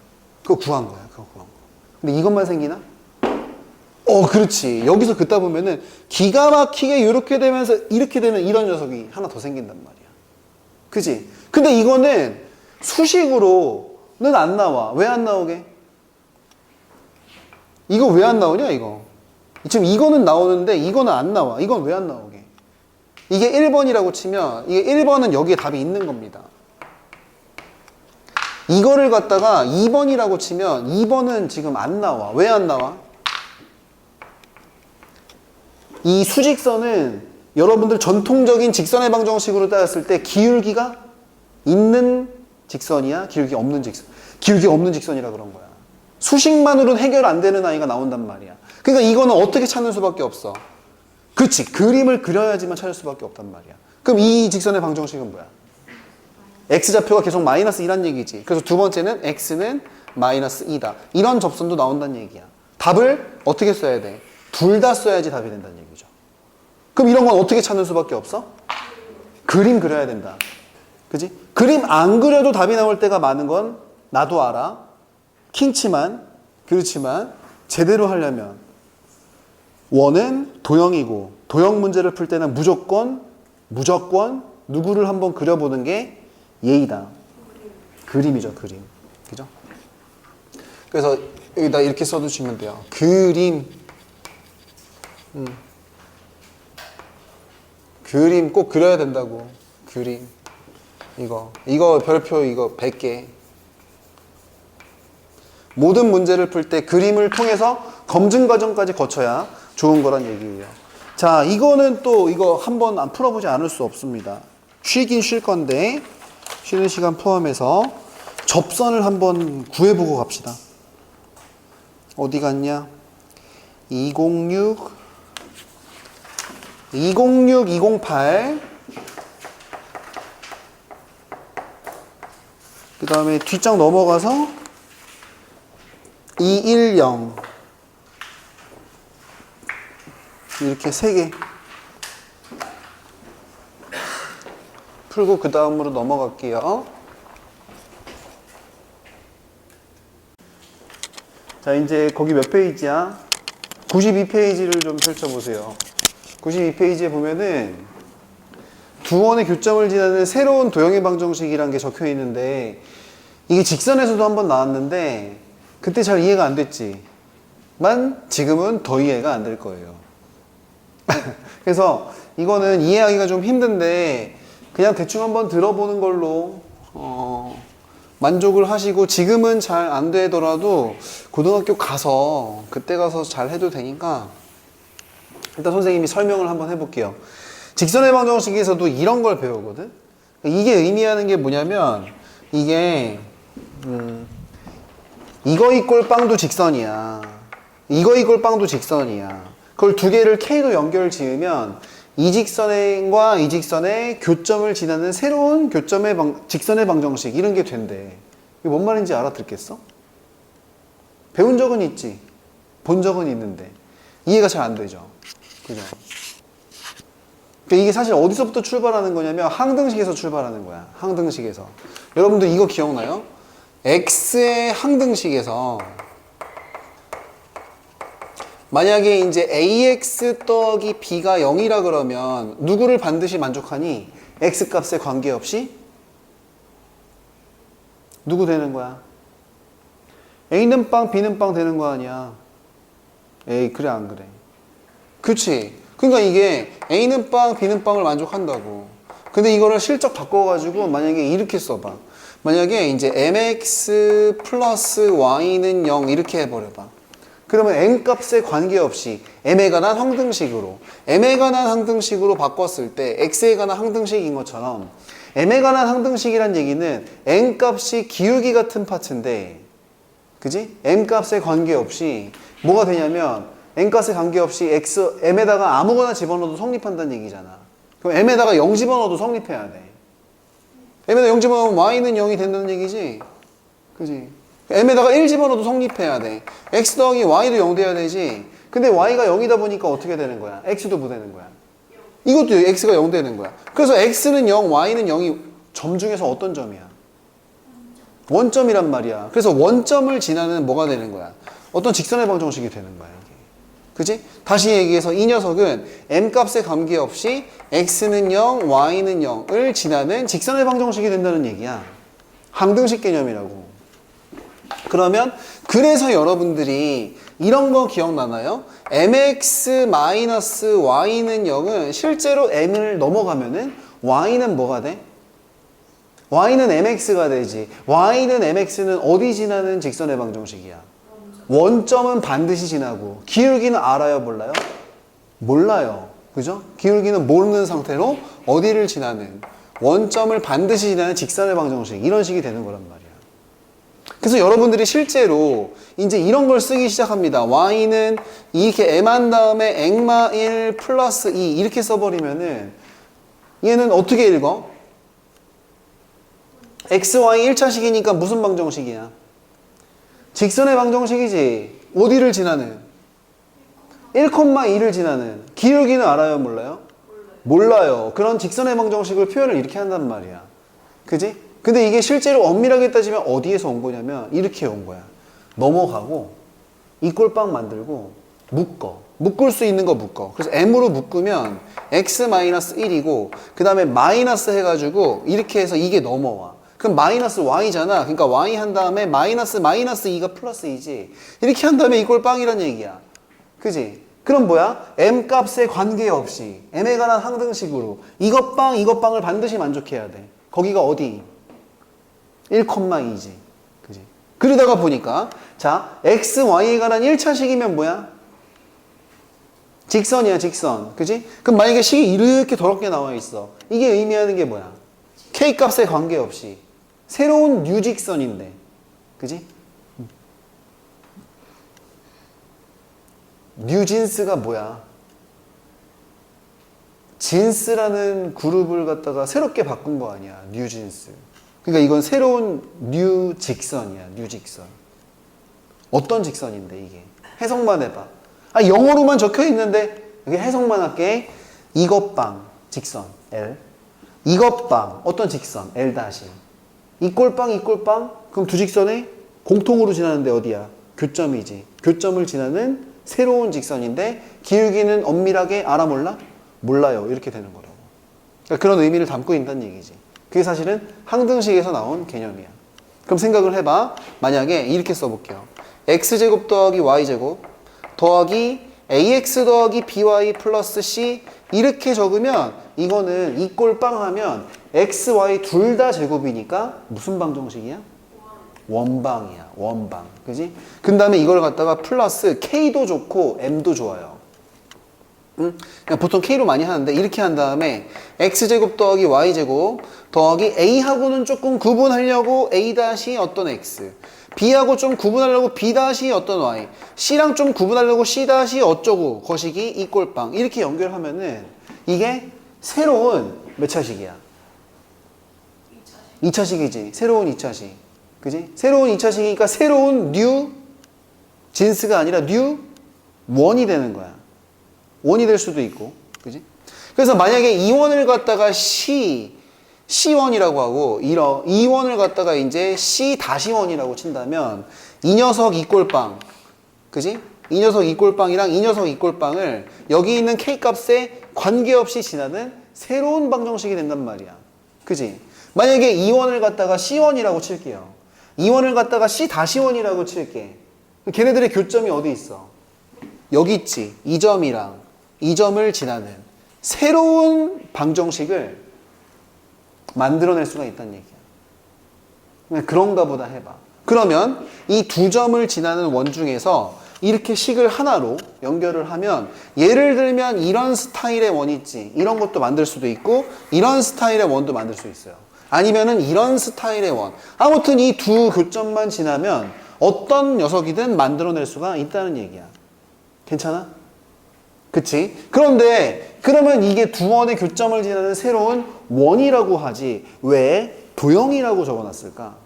그거 구한 거야. 그거 구한 거. 근데 이것만 생기나? 그렇지. 여기서 긋다 보면은 기가 막히게 이렇게 되면서 이렇게 되는 이런 녀석이 하나 더 생긴단 말이야. 그지? 근데 이거는 수식으로는 안 나와. 왜 안 나오게? 이거 왜 안 나오냐, 이거? 지금 이거는 나오는데 이거는 안 나와. 이건 왜 안 나오게? 이게 1번이라고 치면 이게 1번은 여기에 답이 있는 겁니다. 이거를 갖다가 2번이라고 치면 2번은 지금 안 나와. 왜 안 나와? 이 수직선은 여러분들 전통적인 직선의 방정식으로 따졌을 때 기울기가 있는 직선이야? 기울기 없는 직선? 기울기 없는 직선이라 그런 거야. 수식만으로는 해결 안 되는 아이가 나온단 말이야. 그러니까 이거는 어떻게 찾는 수밖에 없어? 그렇지. 그림을 그려야지만 찾을 수밖에 없단 말이야. 그럼 이 직선의 방정식은 뭐야? x좌표가 계속 마이너스 2란 얘기지. 그래서 두 번째는 x는 마이너스 2다. 이런 접선도 나온다는 얘기야. 답을 어떻게 써야 돼? 둘 다 써야지 답이 된다는 얘기죠. 그럼 이런 건 어떻게 찾는 수밖에 없어? 그림 그려야 된다. 그지? 그림 안 그려도 답이 나올 때가 많은 건 나도 알아. 그렇지만 제대로 하려면 원은 도형이고 도형 문제를 풀 때는 무조건 누구를 한번 그려보는 게 예의다. 그림이죠, 그림. 그죠? 그래서 여기다 이렇게 써두시면 돼요. 그림. 그림 꼭 그려야 된다고. 그림. 이거 별표 이거 100개. 모든 문제를 풀 때 그림을 통해서 검증 과정까지 거쳐야 좋은 거란 얘기예요. 자, 이거는 또 이거 한번 안 풀어보지 않을 수 없습니다. 쉬긴 쉴 건데 쉬는 시간 포함해서 접선을 한번 구해보고 갑시다. 어디 갔냐? 206, 208. 그 다음에 뒷장 넘어가서 210. 이렇게 3개. 풀고 그 다음으로 넘어갈게요. 자, 이제 거기 몇 페이지야? 92페이지를 좀 펼쳐보세요. 92페이지에 보면은 두 원의 교점을 지나는 새로운 도형의 방정식이라는 게 적혀 있는데 이게 직선에서도 한번 나왔는데 그때 잘 이해가 안 됐지만 지금은 더 이해가 안 될 거예요. 그래서 이거는 이해하기가 좀 힘든데 그냥 대충 한번 들어보는 걸로 만족을 하시고 지금은 잘 안 되더라도 고등학교 가서 그때 가서 잘 해도 되니까 일단 선생님이 설명을 한번 해볼게요. 직선의 방정식에서도 이런 걸 배우거든. 이게 의미하는 게 뭐냐면 이게 이거 이꼴 빵도 직선이야. 이거 이꼴 빵도 직선이야. 그걸 두 개를 K로 연결 지으면 이 직선과 이 직선의 교점을 지나는 새로운 직선의 방정식 이런 게 된대. 이게 뭔 말인지 알아듣겠어? 배운 적은 있지. 본 적은 있는데 이해가 잘 안 되죠. 그죠? 그러니까 이게 사실 어디서부터 출발하는 거냐면 항등식에서 출발하는 거야. 항등식에서. 여러분들 이거 기억나요? X의 항등식에서 만약에 이제 ax 더하기 b가 0이라 그러면 누구를 반드시 만족하니? x 값에 관계없이 누구 되는 거야? a는 빵, b는 빵 되는 거 아니야? 에이, 그래 안 그래? 그치? 그러니까 이게 a는 빵, b는 빵을 만족한다고. 근데 이거를 실적 바꿔가지고 만약에 이렇게 써봐. 만약에 이제 mx 플러스 y는 0 이렇게 해버려봐. 그러면 n 값에 관계없이 m에 관한 항등식으로 바꿨을 때 x에 관한 항등식인 것처럼 m에 관한 항등식이란 얘기는 n 값이 기울기 같은 파트인데, 그지? m 값에 관계없이 뭐가 되냐면 n 값에 관계없이 m에다가 아무거나 집어넣어도 성립한다는 얘기잖아. 그럼 m에다가 0 집어넣어도 성립해야 돼. m에다 0 집어넣으면 y는 0이 된다는 얘기지. 그지? m에다가 1 집어넣어도 성립해야 돼. x 더하기 y도 0 돼야 되지. 근데 y가 0이다 보니까 어떻게 되는 거야? x도 뭐 되는 거야? 이것도 x가 0 되는 거야. 그래서 x는 0, y는 0이 점 중에서 어떤 점이야? 원점이란 말이야. 그래서 원점을 지나는 뭐가 되는 거야? 어떤 직선의 방정식이 되는 거야, 이게. 그지? 다시 얘기해서 이 녀석은 m 값에 관계없이 x는 0, y는 0을 지나는 직선의 방정식이 된다는 얘기야. 항등식 개념이라고. 그러면 그래서 여러분들이 이런 거 기억나나요? mx-y는 0은 실제로 m을 넘어가면은 y는 뭐가 돼? y는 mx가 되지. y는 mx는 어디 지나는 직선의 방정식이야? 원점은 반드시 지나고. 기울기는 알아요, 몰라요? 몰라요. 그죠? 기울기는 모르는 상태로 어디를 지나는, 원점을 반드시 지나는 직선의 방정식, 이런 식이 되는 거란 말이야. 그래서 여러분들이 실제로 이제 이런 걸 쓰기 시작합니다. y는 이렇게 m 한 다음에 엑마 1 플러스 2 이렇게 써버리면은 얘는 어떻게 읽어? x, y 1차식이니까 무슨 방정식이야? 직선의 방정식이지. 어디를 지나는? 1,2를 지나는. 기울기는 알아요, 몰라요? 몰라요. 그런 직선의 방정식을 표현을 이렇게 한단 말이야. 그지? 근데 이게 실제로 엄밀하게 따지면 어디에서 온 거냐면 이렇게 온 거야. 넘어가고 이 꼴빵 만들고 묶어. 묶을 수 있는 거 묶어. 그래서 m으로 묶으면 x-1이고 그 다음에 마이너스 해가지고 이렇게 해서 이게 넘어와. 그럼 마이너스 y잖아. 그러니까 y 한 다음에 마이너스 2가 플러스 2지. 이렇게 한 다음에 이 꼴빵이란 얘기야. 그지? 그럼 뭐야? m 값에 관계없이 m에 관한 항등식으로 이것 빵을 반드시 만족해야 돼. 거기가 어디? 1,2지. 그지? 그러다가 보니까 자, x, y에 관한 1차식이면 뭐야? 직선이야, 직선. 그지? 그럼 만약에 식이 이렇게 더럽게 나와 있어. 이게 의미하는 게 뭐야? k 값에 관계없이 새로운 뉴직선인데. 그지? 뉴진스가 뭐야? 진스라는 그룹을 갖다가 새롭게 바꾼 거 아니야. 뉴진스. 그러니까 이건 새로운 뉴 직선이야. 뉴 직선. 어떤 직선인데 이게? 해석만 해봐. 아, 영어로만 적혀 있는데 여기 해석만 할게. 이것빵 직선 L. 이것빵 어떤 직선 L 다시. 이 꼴빵 그럼 두 직선에 공통으로 지나는데 어디야? 교점이지. 교점을 지나는 새로운 직선인데 기울기는 엄밀하게 알아 몰라? 몰라요. 이렇게 되는 거라고. 그러니까 그런 의미를 담고 있다는 얘기지. 그게 사실은 항등식에서 나온 개념이야. 그럼 생각을 해봐. 만약에 이렇게 써볼게요. x제곱 더하기 y제곱 더하기 ax 더하기 by 플러스 c 이렇게 적으면 이거는 이 꼴빵 하면 x, y 둘 다 제곱이니까 무슨 방정식이야? 원방이야. 원방. 그지? 그 다음에 이걸 갖다가 플러스 k도 좋고 m도 좋아요. 응? 그냥 보통 k로 많이 하는데 이렇게 한 다음에 x제곱 더하기 y제곱 더하기 a하고는 조금 구분하려고 a 다시 어떤 x b하고 좀 구분하려고 b 다시 어떤 y c랑 좀 구분하려고 c 다시 어쩌고 거시기 이 꼴빵 이렇게 연결하면은 이게 새로운 몇 차식이야? 2차식이지. 새로운 2차식. 그지? 새로운 2차식이니까 새로운 뉴 진스가 아니라 뉴 원이 되는 거야. 원이 될 수도 있고. 그지? 그래서 만약에 2원을 갖다가 C1이라고 하고 2원을 갖다가 이제 C-1이라고 친다면 이 녀석 이 꼴빵. 그지? 이 녀석 이 꼴빵이랑 이 녀석 이 꼴빵을 여기 있는 K값에 관계없이 지나는 새로운 방정식이 된단 말이야. 그지? 만약에 2원을 갖다가 C1이라고 칠게요. 2원을 갖다가 C-1이라고 칠게. 걔네들의 교점이 어디 있어? 여기 있지. 이 점이랑 이 점을 지나는 새로운 방정식을 만들어낼 수가 있다는 얘기야. 그냥 그런가 보다 해봐. 그러면 이 두 점을 지나는 원 중에서 이렇게 식을 하나로 연결을 하면 예를 들면 이런 스타일의 원이 있지. 이런 것도 만들 수도 있고 이런 스타일의 원도 만들 수 있어요. 아니면은 이런 스타일의 원. 아무튼 이 두 교점만 지나면 어떤 녀석이든 만들어낼 수가 있다는 얘기야. 괜찮아? 그치? 그런데 그러면 이게 두 원의 교점을 지나는 새로운 원이라고 하지 왜 도형이라고 적어놨을까?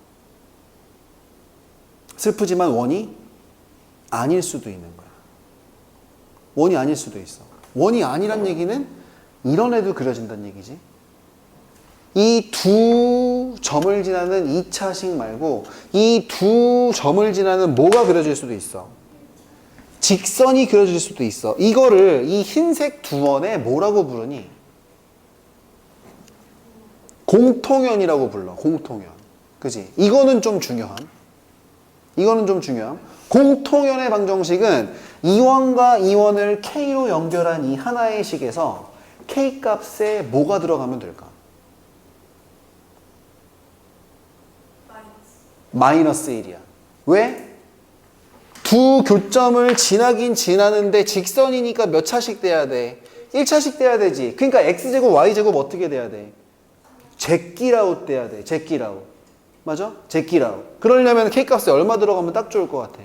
슬프지만 원이 아닐 수도 있는 거야. 원이 아닐 수도 있어. 원이 아니란 얘기는 이런 애도 그려진다는 얘기지. 이 두 점을 지나는 2차식 말고 이 두 점을 지나는 뭐가 그려질 수도 있어? 직선이 그려질 수도 있어. 이거를 이 흰색 두 원에 뭐라고 부르니? 공통연이라고 불러. 공통연. 그지? 이거는 좀 중요함. 이거는 좀 중요함. 공통연의 방정식은 2원과 2원을 K로 연결한 이 하나의 식에서 K 값에 뭐가 들어가면 될까? 마이너스 1이야. 왜? 두 교점을 지나긴 지나는데 직선이니까 몇 차식 돼야 돼? 1차식 돼야 되지. 그러니까 X제곱, Y제곱 어떻게 돼야 돼? 제끼라웃 돼야 돼. 제끼라웃. 맞아? 제끼라웃. 그러려면 K값에 얼마 들어가면 딱 좋을 것 같아?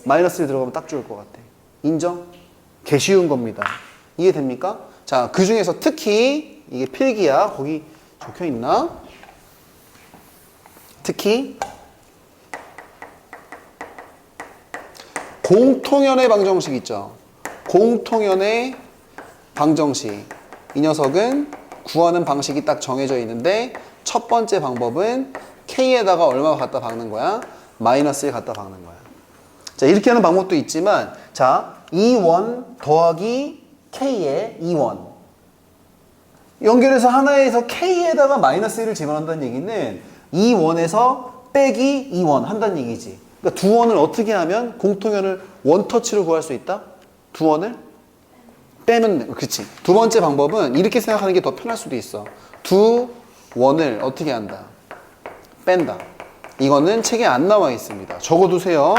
마이너스 1 들어가면 딱 좋을 것 같아. 인정? 개 쉬운 겁니다. 이해됩니까? 자, 그 중에서 특히 이게 필기야. 거기 적혀 있나? 특히 공통연의 방정식 있죠. 공통연의 방정식. 이 녀석은 구하는 방식이 딱 정해져 있는데 첫 번째 방법은 K에다가 얼마 갖다 박는 거야? 마이너스 1 갖다 박는 거야. 자, 이렇게 하는 방법도 있지만 자, 2원 더하기 K에 2원 연결해서 하나에서 K에다가 마이너스 1을 집어넣는다는 얘기는 2원에서 빼기 2원 한다는 얘기지. 그러니까 두 원을 어떻게 하면 공통연을 원터치로 구할 수 있다? 두 원을 빼면 돼. 그렇지. 두 번째 방법은 이렇게 생각하는 게 더 편할 수도 있어. 두 원을 어떻게 한다? 뺀다. 이거는 책에 안 나와 있습니다. 적어두세요.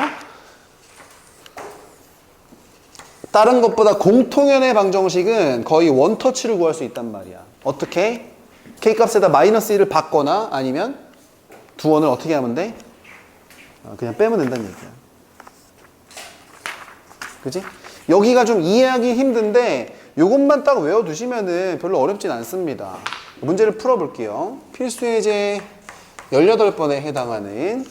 다른 것보다 공통연의 방정식은 거의 원터치로 구할 수 있단 말이야. 어떻게? K값에다 마이너스 1을 받거나 아니면 두 원을 어떻게 하면 돼? 그냥 빼면 된다는 얘기야. 그지? 여기가 좀 이해하기 힘든데 요것만 딱 외워두시면은 별로 어렵진 않습니다. 문제를 풀어볼게요. 필수예제 18번에 해당하는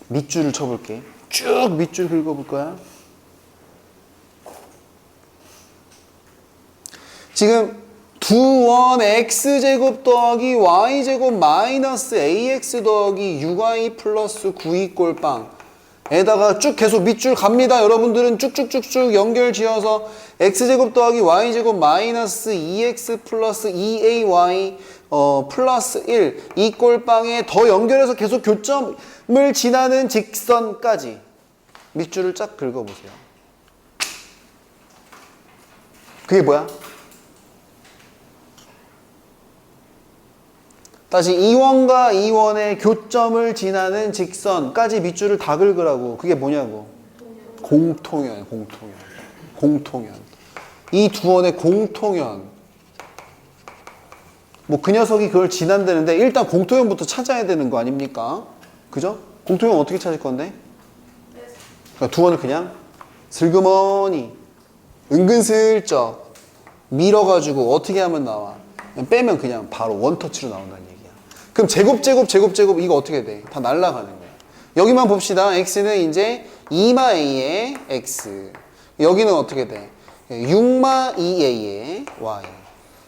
밑줄을 쳐볼게. 쭉 밑줄 긁어볼 거야. 지금 두 원 x제곱 더하기 y제곱 마이너스 ax 더하기 6y 플러스 9이 꼴빵 에다가 쭉 계속 밑줄 갑니다. 여러분들은 쭉쭉쭉쭉 연결 지어서 x제곱 더하기 y제곱 마이너스 2x 플러스 2ay 플러스 1 이 꼴빵에 더 연결해서 계속 교점을 지나는 직선까지 밑줄을 쫙 긁어보세요. 그게 뭐야? 다시 2원과 2원의 교점을 지나는 직선까지 밑줄을 다 긁으라고. 그게 뭐냐고? 공통연. 이 두 원의 공통연. 뭐 그 녀석이 그걸 지난다는데 일단 공통연부터 찾아야 되는 거 아닙니까? 그죠? 공통연 어떻게 찾을 건데? 그러니까 두 원을 그냥 슬그머니 은근슬쩍 밀어가지고 어떻게 하면 나와? 빼면 그냥 바로 원터치로 나온다는 얘기야. 그럼 제곱 이거 어떻게 돼? 다 날아가는 거야. 여기만 봅시다. x는 이제 2마 a의 x. 여기는 어떻게 돼? 6마 2a의 y.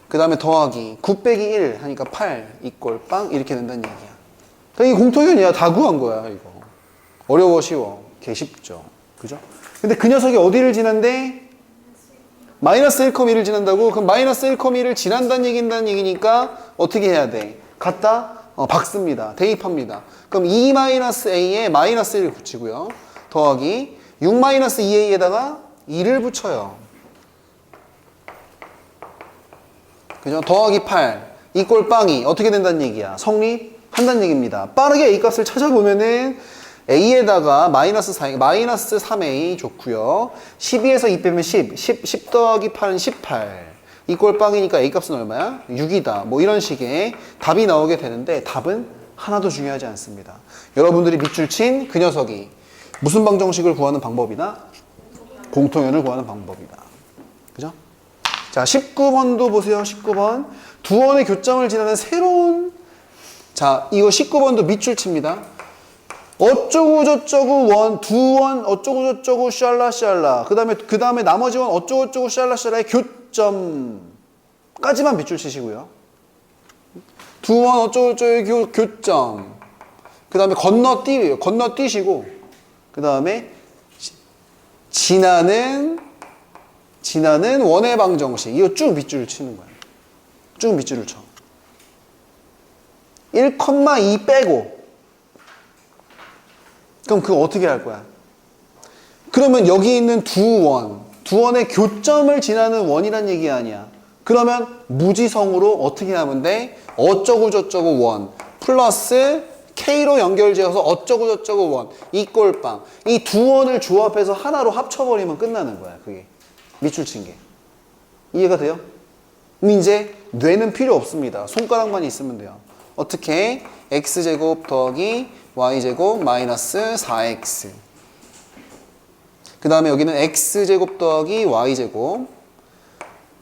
그 다음에 더하기 9 빼기 1 하니까 8 이꼴 빵 이렇게 된다는 얘기야. 그러니까 이게 공통연이야. 다 구한 거야 이거. 어려워 쉬워? 개 쉽죠. 그죠? 근데 그 녀석이 어디를 지난대? 마이너스 1,1을 지난다고? 그럼 마이너스 1,1을 지난다는 얘기니까 어떻게 해야 돼? 갖다 박습니다. 대입합니다. 그럼 2-a에 마이너스 1을 붙이고요. 더하기 6-2a에다가 2를 붙여요. 그죠? 더하기 8 이꼴 빵이 어떻게 된다는 얘기야? 성립한다는 얘기입니다. 빠르게 a 값을 찾아보면은 a에다가 마이너스 4, 마이너스 3a 좋고요. 12에서 2 빼면 10 더하기 8은 18. 이꼴 빵이니까 a 값은 얼마야? 6이다. 뭐 이런 식의 답이 나오게 되는데 답은 하나도 중요하지 않습니다. 여러분들이 밑줄 친 그 녀석이 무슨 방정식을 구하는 방법이다? 공통연을 구하는 방법이다. 그죠? 자, 19번도 보세요. 19번. 두 원의 교점을 지나는 새로운, 자, 이거 19번도 밑줄 칩니다. 어쩌고 저쩌고 원, 두 원, 어쩌고 저쩌고 샬라샬라. 그 다음에 나머지 원 어쩌고 저쩌고 샬라샬라의 교점까지만 밑줄 치시고요. 두 원 어쩌고 저쩌고 교점. 그 다음에 건너뛰시고, 그 다음에 지나는 원의 방정식. 이거 쭉 밑줄을 치는 거예요. 쭉 밑줄을 쳐. 1,2 빼고. 그럼 그거 어떻게 할 거야? 그러면 여기 있는 두 원의 교점을 지나는 원이란 얘기 아니야. 그러면 무지성으로 어떻게 하면 돼? 어쩌고 저쩌고 원 플러스 K로 연결지어서 어쩌고 저쩌고 원 이꼴 빵. 이 두 원을 조합해서 하나로 합쳐버리면 끝나는 거야. 그게 밑줄 친 게. 이해가 돼요? 그럼 이제 뇌는 필요 없습니다. 손가락만 있으면 돼요. 어떻게? x제곱 더하기 y제곱 마이너스 4x. 그 다음에 여기는 x제곱 더하기 y제곱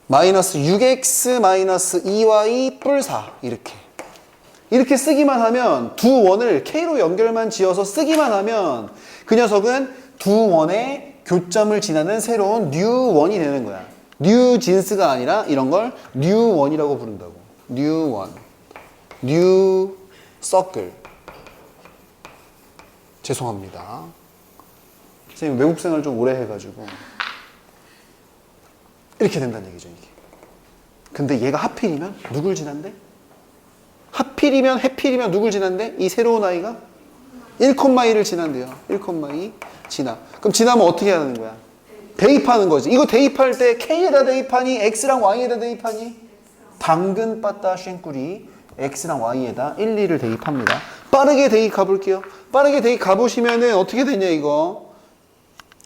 마이너스 6x 마이너스 2y 뿔 4. 이렇게 쓰기만 하면 두 원을 K로 연결만 지어서 쓰기만 하면 그 녀석은 두 원의 교점을 지나는 새로운 뉴원이 되는 거야. 뉴 진스가 아니라 이런 걸 뉴원이라고 부른다고. 뉴원. 뉴 서클. 죄송합니다. 선생님 외국 생활 좀 오래 해가지고 이렇게 된다는 얘기죠, 이게. 근데 얘가 하필이면 누굴 지난대? 해필이면 누굴 지난대? 이 새로운 아이가 1,2를 지난대요. 1,2 지나. 그럼 지나면 어떻게 하는 거야? 대입하는 거지. 이거 대입할 때 K에다 대입하니? X랑 Y에다 대입하니? 당근 빠따 쉔꾸리 X랑 Y에다 1, 2를 대입합니다. 빠르게 대입 가볼게요. 빠르게 대입 가보시면은 어떻게 되냐, 이거.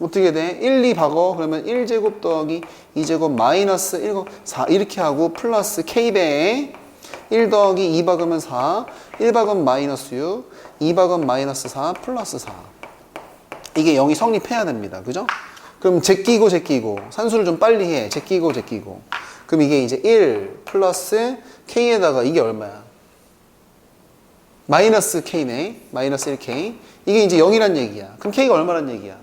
어떻게 돼? 1, 2 박어. 그러면 1제곱 더하기 2제곱 마이너스 1, 4 이렇게 하고 플러스 K배 1 더하기 2 박으면 4, 1 박으면 마이너스 6, 2 박으면 마이너스 4, 플러스 4. 이게 0이 성립해야 됩니다. 그죠? 그럼 제끼고 산수를 좀 빨리 해. 제끼고 그럼 이게 이제 1 플러스 K에다가 이게 얼마야? 마이너스 K네. 마이너스 1K. 이게 이제 0이란 얘기야. 그럼 K가 얼마란 얘기야?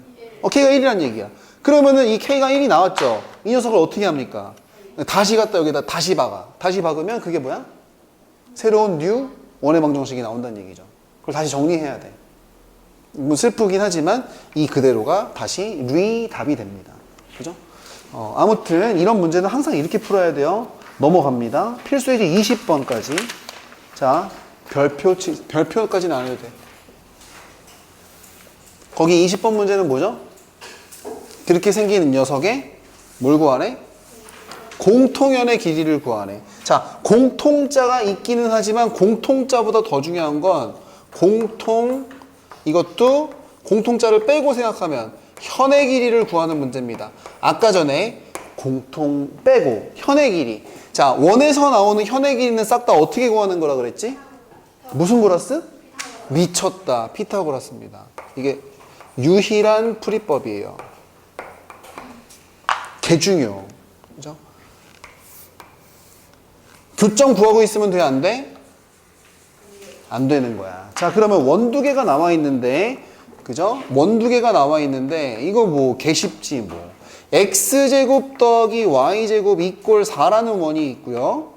K가 1이란 얘기야. 그러면은 이 K가 1이 나왔죠? 이 녀석을 어떻게 합니까? 다시 갖다 여기다 다시 박아. 다시 박으면 그게 뭐야? 새로운 뉴 원의 방정식이 나온다는 얘기죠. 그걸 다시 정리해야 돼. 뭐 슬프긴 하지만 이 그대로가 다시 답이 됩니다. 그죠? 아무튼 이런 문제는 항상 이렇게 풀어야 돼요. 넘어갑니다. 필수예제 20번까지. 자, 별표까지는 안 해도 돼. 거기 20번 문제는 뭐죠? 그렇게 생긴 녀석의 뭘 구하래? 공통연의 길이를 구하래. 자, 공통자가 있기는 하지만 공통자보다 더 중요한 건 이것도 공통자를 빼고 생각하면 현의 길이를 구하는 문제입니다. 아까 전에 공통 빼고 현의 길이. 자, 원에서 나오는 현의 길이는 싹 다 어떻게 구하는 거라 그랬지? 무슨 고라스? 미쳤다. 피타고라스입니다. 이게 유일한 풀이법이에요. 개중요. 그죠? 교점 구하고 있으면 돼, 안 돼? 안 되는 거야. 자, 그러면 원 두 개가 나와 있는데, 그죠? 원 두 개가 나와 있는데, 이거 뭐, 개쉽지, 뭐. x제곱 더하기 y제곱 이꼴 4라는 원이 있고요.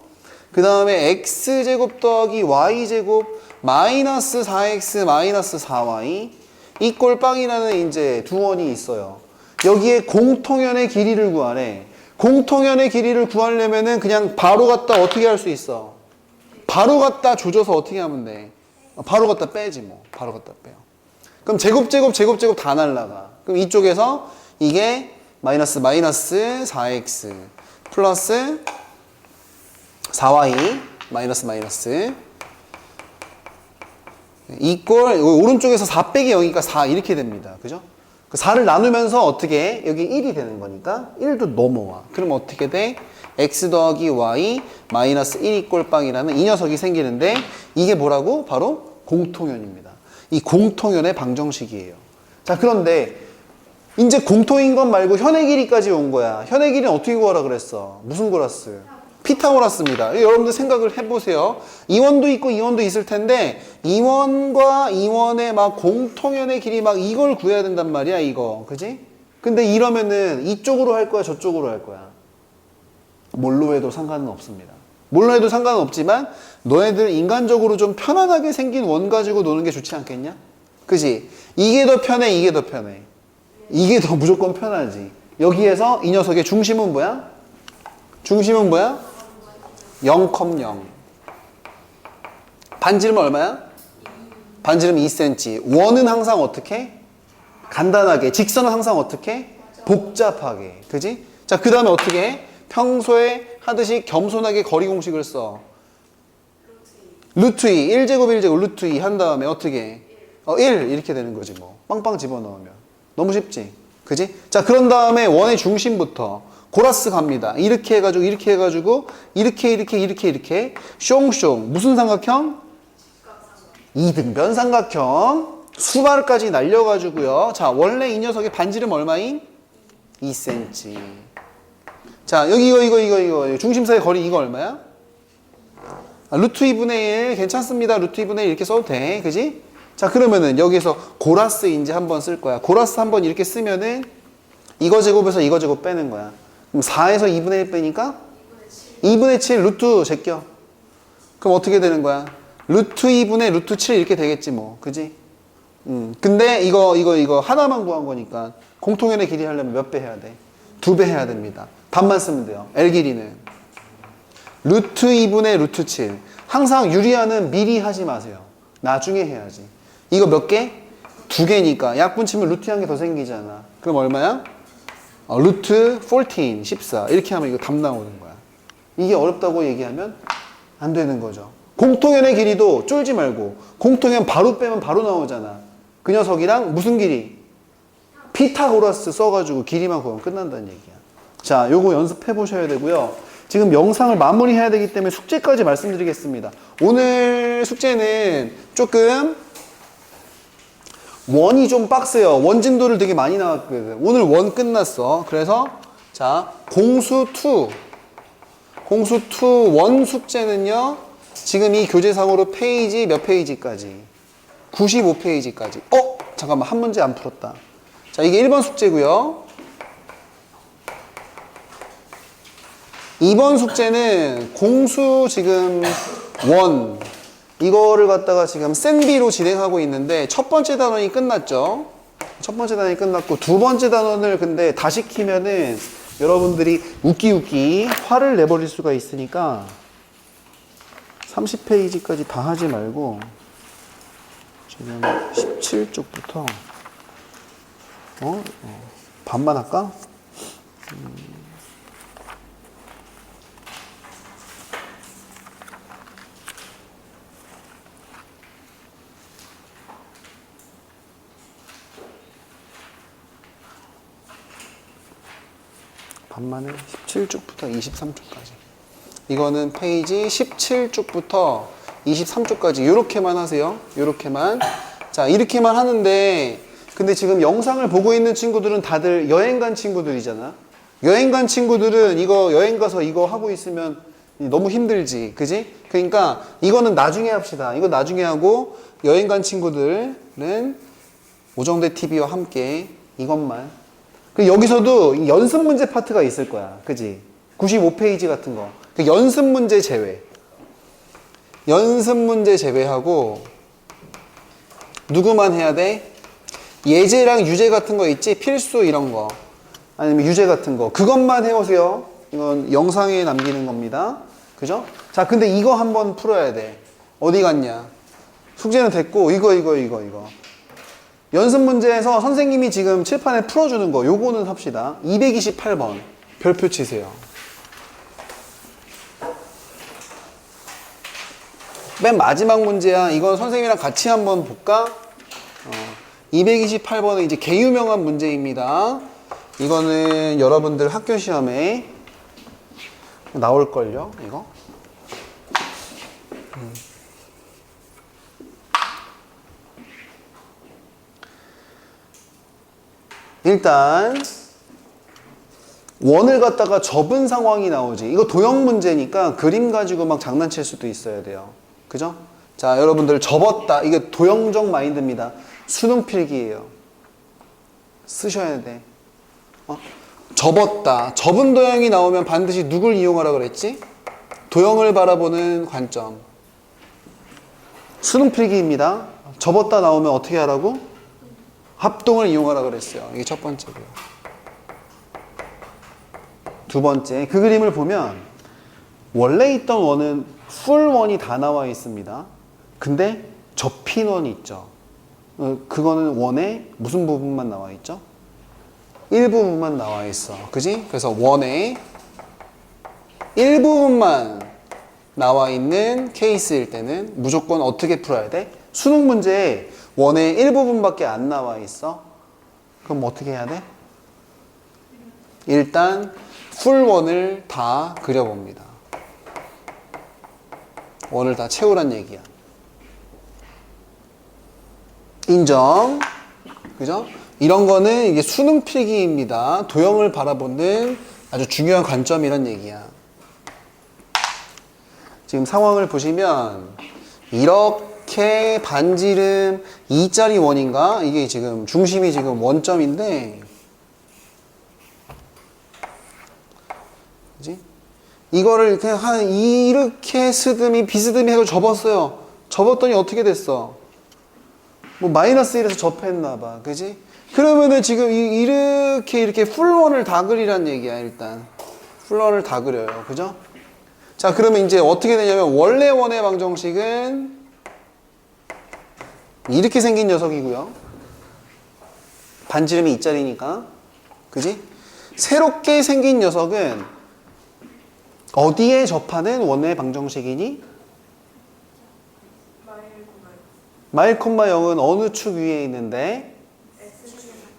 그 다음에 x제곱 더하기 y제곱 마이너스 4x 마이너스 4y 이꼴 빵이라는 이제 두 원이 있어요. 여기에 공통연의 길이를 구하래. 공통연의 길이를 구하려면은 그냥 바로 갖다 어떻게 할 수 있어? 바로 갖다 조져서 어떻게 하면 돼? 바로 갖다 빼지 뭐. 바로 갖다 빼요. 그럼 제곱 다 날라가. 그럼 이쪽에서 이게 마이너스 4x 플러스 4y 마이너스 이꼴 오른쪽에서 4 빼기 0이니까 4 이렇게 됩니다. 그죠? 그 4를 나누면서 어떻게 해? 여기 1이 되는 거니까 1도 넘어와. 그럼 어떻게 돼? x 더하기 y 마이너스 1이 꼴빵이라는 이 녀석이 생기는데 이게 뭐라고? 바로 공통연입니다. 이 공통연의 방정식이에요. 자, 그런데 이제 공통인 것 말고 현의 길이까지 온 거야. 현의 길이는 어떻게 구하라 그랬어? 무슨 고라스? 피타고라스입니다. 여러분들 생각을 해보세요. 이원도 있고 이원도 있을 텐데 이원과 이원의 막 공통연의 길이 막 이걸 구해야 된단 말이야, 이거. 그지? 근데 이러면은 이쪽으로 할 거야, 저쪽으로 할 거야? 뭘로 해도 상관은 없습니다. 뭘로 해도 상관은 없지만 너네들 인간적으로 좀 편안하게 생긴 원 가지고 노는 게 좋지 않겠냐? 그지? 이게 더 편해, 이게 더 편해. 이게 더 무조건 편하지. 여기에서 이 녀석의 중심은 뭐야? 중심은 뭐야? 0,0. 반지름은 얼마야? 반지름 2cm. 원은 항상 어떻게? 간단하게. 직선은 항상 어떻게? 복잡하게. 그지? 자, 그 다음에 어떻게 해? 평소에 하듯이 겸손하게 거리 공식을 써. 루트 2. 1제곱 1제곱 루트 2 한 다음에 어떻게 해? 1 이렇게 되는 거지 뭐. 빵빵 집어넣으면. 너무 쉽지? 그지? 자, 그런 다음에 원의 중심부터 고라스 갑니다. 이렇게 해가지고 이렇게 숑숑 무슨 삼각형? 이등변 삼각형 수발까지 날려가지고요. 자, 원래 이 녀석의 반지름 얼마인? 2cm. 자, 여기 이거 중심 사이 거리 이거 얼마야? 루트 2분의 1 괜찮습니다. 루트 2분의 1 이렇게 써도 돼. 그지? 자, 그러면은 여기서 고라스 이제 한번 쓸 거야. 고라스 한번 이렇게 쓰면은 이거 제곱에서 이거 제곱 빼는 거야. 그럼 4에서 2분의 1 빼니까 2분의 7 루트 제껴. 그럼 어떻게 되는 거야? 루트 2분의 루트 7 이렇게 되겠지 뭐. 그지? 근데 이거 하나만 구한 거니까 공통연의 길이 하려면 몇 배 해야 돼? 2배 해야 됩니다. 답만 쓰면 돼요. L 길이는 루트 2분의 루트 7. 항상 유리하는 미리 하지 마세요. 나중에 해야지. 이거 몇 개? 2개니까 약분 치면 루트 한 개 더 생기잖아. 그럼 얼마야? 루트 14 이렇게 하면 이거 답 나오는 거야. 이게 어렵다고 얘기하면 안 되는 거죠. 공통연의 길이도 쫄지 말고 공통연 바로 빼면 바로 나오잖아. 그 녀석이랑 무슨 길이? 피타고라스 써가지고 길이만 구하면 끝난다는 얘기야. 자, 요거 연습해 보셔야 되고요. 지금 영상을 마무리해야 되기 때문에 숙제까지 말씀드리겠습니다. 오늘 숙제는 조금 원이 좀 빡세요. 원진도를 되게 많이 나왔거든. 오늘 원 끝났어. 그래서 자, 공수 2 원 숙제는요. 지금 이 교재상으로 페이지 몇 페이지까지? 95페이지까지. 잠깐만, 한 문제 안 풀었다. 자, 이게 1번 숙제고요. 2번 숙제는 공수 지금 원 이거를 갖다가 지금 센비로 진행하고 있는데 첫 번째 단원이 끝났죠. 첫 번째 단원이 끝났고 두 번째 단원을 근데 다 시키면은 여러분들이 웃기 화를 내버릴 수가 있으니까 30페이지까지 다 하지 말고 지금 17쪽부터 반만 할까? 반만을 17쪽부터 23쪽까지. 이거는 페이지 17쪽부터 23쪽까지 이렇게만 하세요. 이렇게만. 자, 이렇게만 하는데 근데 지금 영상을 보고 있는 친구들은 다들 여행 간 친구들이잖아. 여행 간 친구들은 이거 여행 가서 이거 하고 있으면 너무 힘들지. 그지? 그러니까 이거는 나중에 합시다. 이거 나중에 하고 여행 간 친구들은 오정대 TV와 함께 이것만. 여기서도 연습 문제 파트가 있을 거야. 그지? 95페이지 같은 거. 연습 문제 제외. 연습 문제 제외하고 누구만 해야 돼? 예제랑 유제 같은 거 있지? 필수 이런 거. 아니면 유제 같은 거. 그것만 해오세요. 이건 영상에 남기는 겁니다. 그죠? 자, 근데 이거 한번 풀어야 돼. 어디 갔냐? 숙제는 됐고, 이거. 연습 문제에서 선생님이 지금 칠판에 풀어주는 거, 요거는 합시다. 228번. 별표 치세요. 맨 마지막 문제야. 이건 선생님이랑 같이 한번 볼까? 228번은 이제 개유명한 문제입니다. 이거는 여러분들 학교 시험에 나올걸요, 이거? 일단 원을 갖다가 접은 상황이 나오지. 이거 도형 문제니까 그림 가지고 막 장난칠 수도 있어야 돼요. 그죠? 자, 여러분들 접었다. 이게 도형적 마인드입니다. 수능 필기예요. 쓰셔야 돼. 접었다. 접은 도형이 나오면 반드시 누굴 이용하라 그랬지? 도형을 바라보는 관점. 수능 필기입니다. 접었다 나오면 어떻게 하라고? 합동을 이용하라 그랬어요. 이게 첫 번째고요. 두 번째, 그 그림을 보면 원래 있던 원은 풀 원이 다 나와 있습니다. 근데 접힌 원이 있죠. 그거는 원의 무슨 부분만 나와 있죠? 일부분만 나와 있어. 그지? 그래서 원의 일부분만 나와 있는 케이스일 때는 무조건 어떻게 풀어야 돼? 수능 문제에 원의 일부분밖에 안 나와 있어. 그럼 어떻게 해야 돼? 일단 풀원을 다 그려봅니다. 원을 다 채우란 얘기야. 인정. 그죠? 이런 거는 이게 수능 필기입니다. 도형을 바라보는 아주 중요한 관점이란 얘기야. 지금 상황을 보시면 이렇게 반지름 2짜리 원인가? 이게 지금 중심이 지금 원점인데, 그지? 이거를 그냥 이렇게 스듬히 비스듬히 해서 접었어요. 접었더니 어떻게 됐어? 뭐 마이너스 1에서 접했나 봐. 그지? 그러면은 지금 이렇게 풀원을 다 그리란 얘기야. 일단 풀원을 다 그려요. 그죠? 자, 그러면 이제 어떻게 되냐면 원래 원의 방정식은 이렇게 생긴 녀석이고요. 반지름이 2짜리니까. 그지? 새롭게 생긴 녀석은 어디에 접하는 원의 방정식이니? 마일, 0은 어느 축 위에 있는데?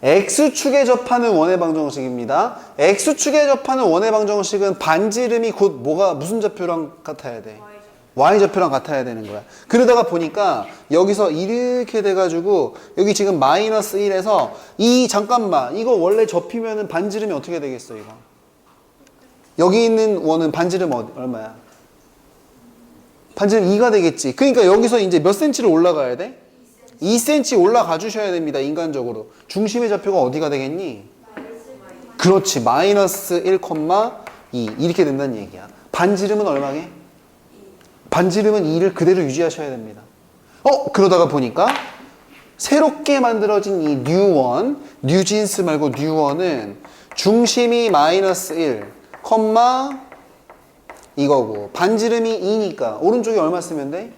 X축에 접하는 원의 방정식입니다. X축에 접하는 원의 방정식은 반지름이 곧 무슨 좌표랑 같아야 돼? Y좌표랑 같아야 되는 거야. 그러다가 보니까 여기서 이렇게 돼가지고 여기 지금 마이너스 1에서 잠깐만, 이거 원래 접히면은 반지름이 어떻게 되겠어, 이거? 여기 있는 원은 반지름 얼마야? 반지름 2가 되겠지. 그러니까 여기서 이제 몇 센치를 올라가야 돼? 2cm 올라가 주셔야 됩니다. 인간적으로. 중심의 좌표가 어디가 되겠니? 그렇지. 마이너스 1,2 이렇게 된다는 얘기야. 반지름은 얼마게? 반지름은 2를 그대로 유지하셔야 됩니다. 그러다가 보니까 새롭게 만들어진 이 뉴원, 뉴진스 말고 뉴원은 중심이 마이너스 1, 이거고 반지름이 2니까 오른쪽에 얼마 쓰면 돼?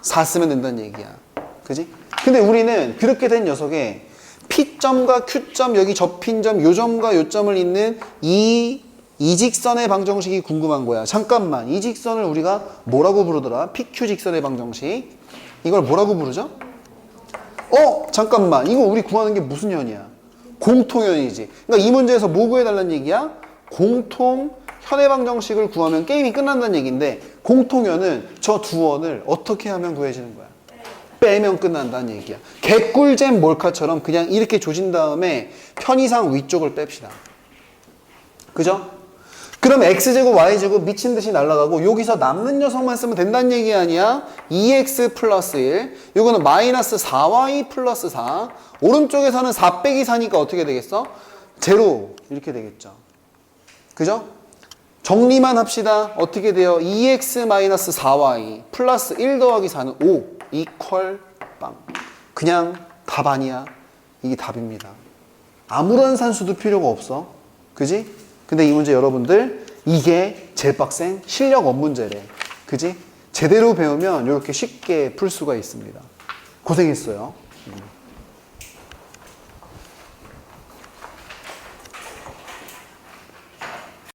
4 쓰면 된다는 얘기야. 그지? 근데 우리는 그렇게 된 녀석에 P점과 Q점, 여기 접힌 점, 요 점과 요 점을 잇는 이 직선의 방정식이 궁금한 거야. 잠깐만, 이 직선을 우리가 뭐라고 부르더라? PQ 직선의 방정식. 이걸 뭐라고 부르죠? 잠깐만, 이거 우리 구하는 게 무슨 현이야? 공통현이지. 그러니까 이 문제에서 뭐 구해달라는 얘기야? 공통 현의 방정식을 구하면 게임이 끝난다는 얘기인데, 공통현은 저 두 원을 어떻게 하면 구해지는 거야? 빼면 끝난다는 얘기야. 개꿀잼 몰카처럼 그냥 이렇게 조진 다음에 편의상 위쪽을 뺍시다. 그죠? 그럼 x제곱 y제곱 미친 듯이 날아가고 여기서 남는 녀석만 쓰면 된다는 얘기 아니야? 2x 플러스 1. 이거는 마이너스 4y 플러스 4. 오른쪽에서는 4 빼기 4니까 어떻게 되겠어? 제로 이렇게 되겠죠. 그죠? 정리만 합시다. 어떻게 돼요? 2x 마이너스 4y 플러스 1 더하기 4는 5 이퀄 빵. 그냥 답 아니야. 이게 답입니다. 아무런 산수도 필요가 없어. 그지? 근데 이 문제 여러분들 이게 제일 빡센 실력업 문제래. 그지? 제대로 배우면 이렇게 쉽게 풀 수가 있습니다. 고생했어요.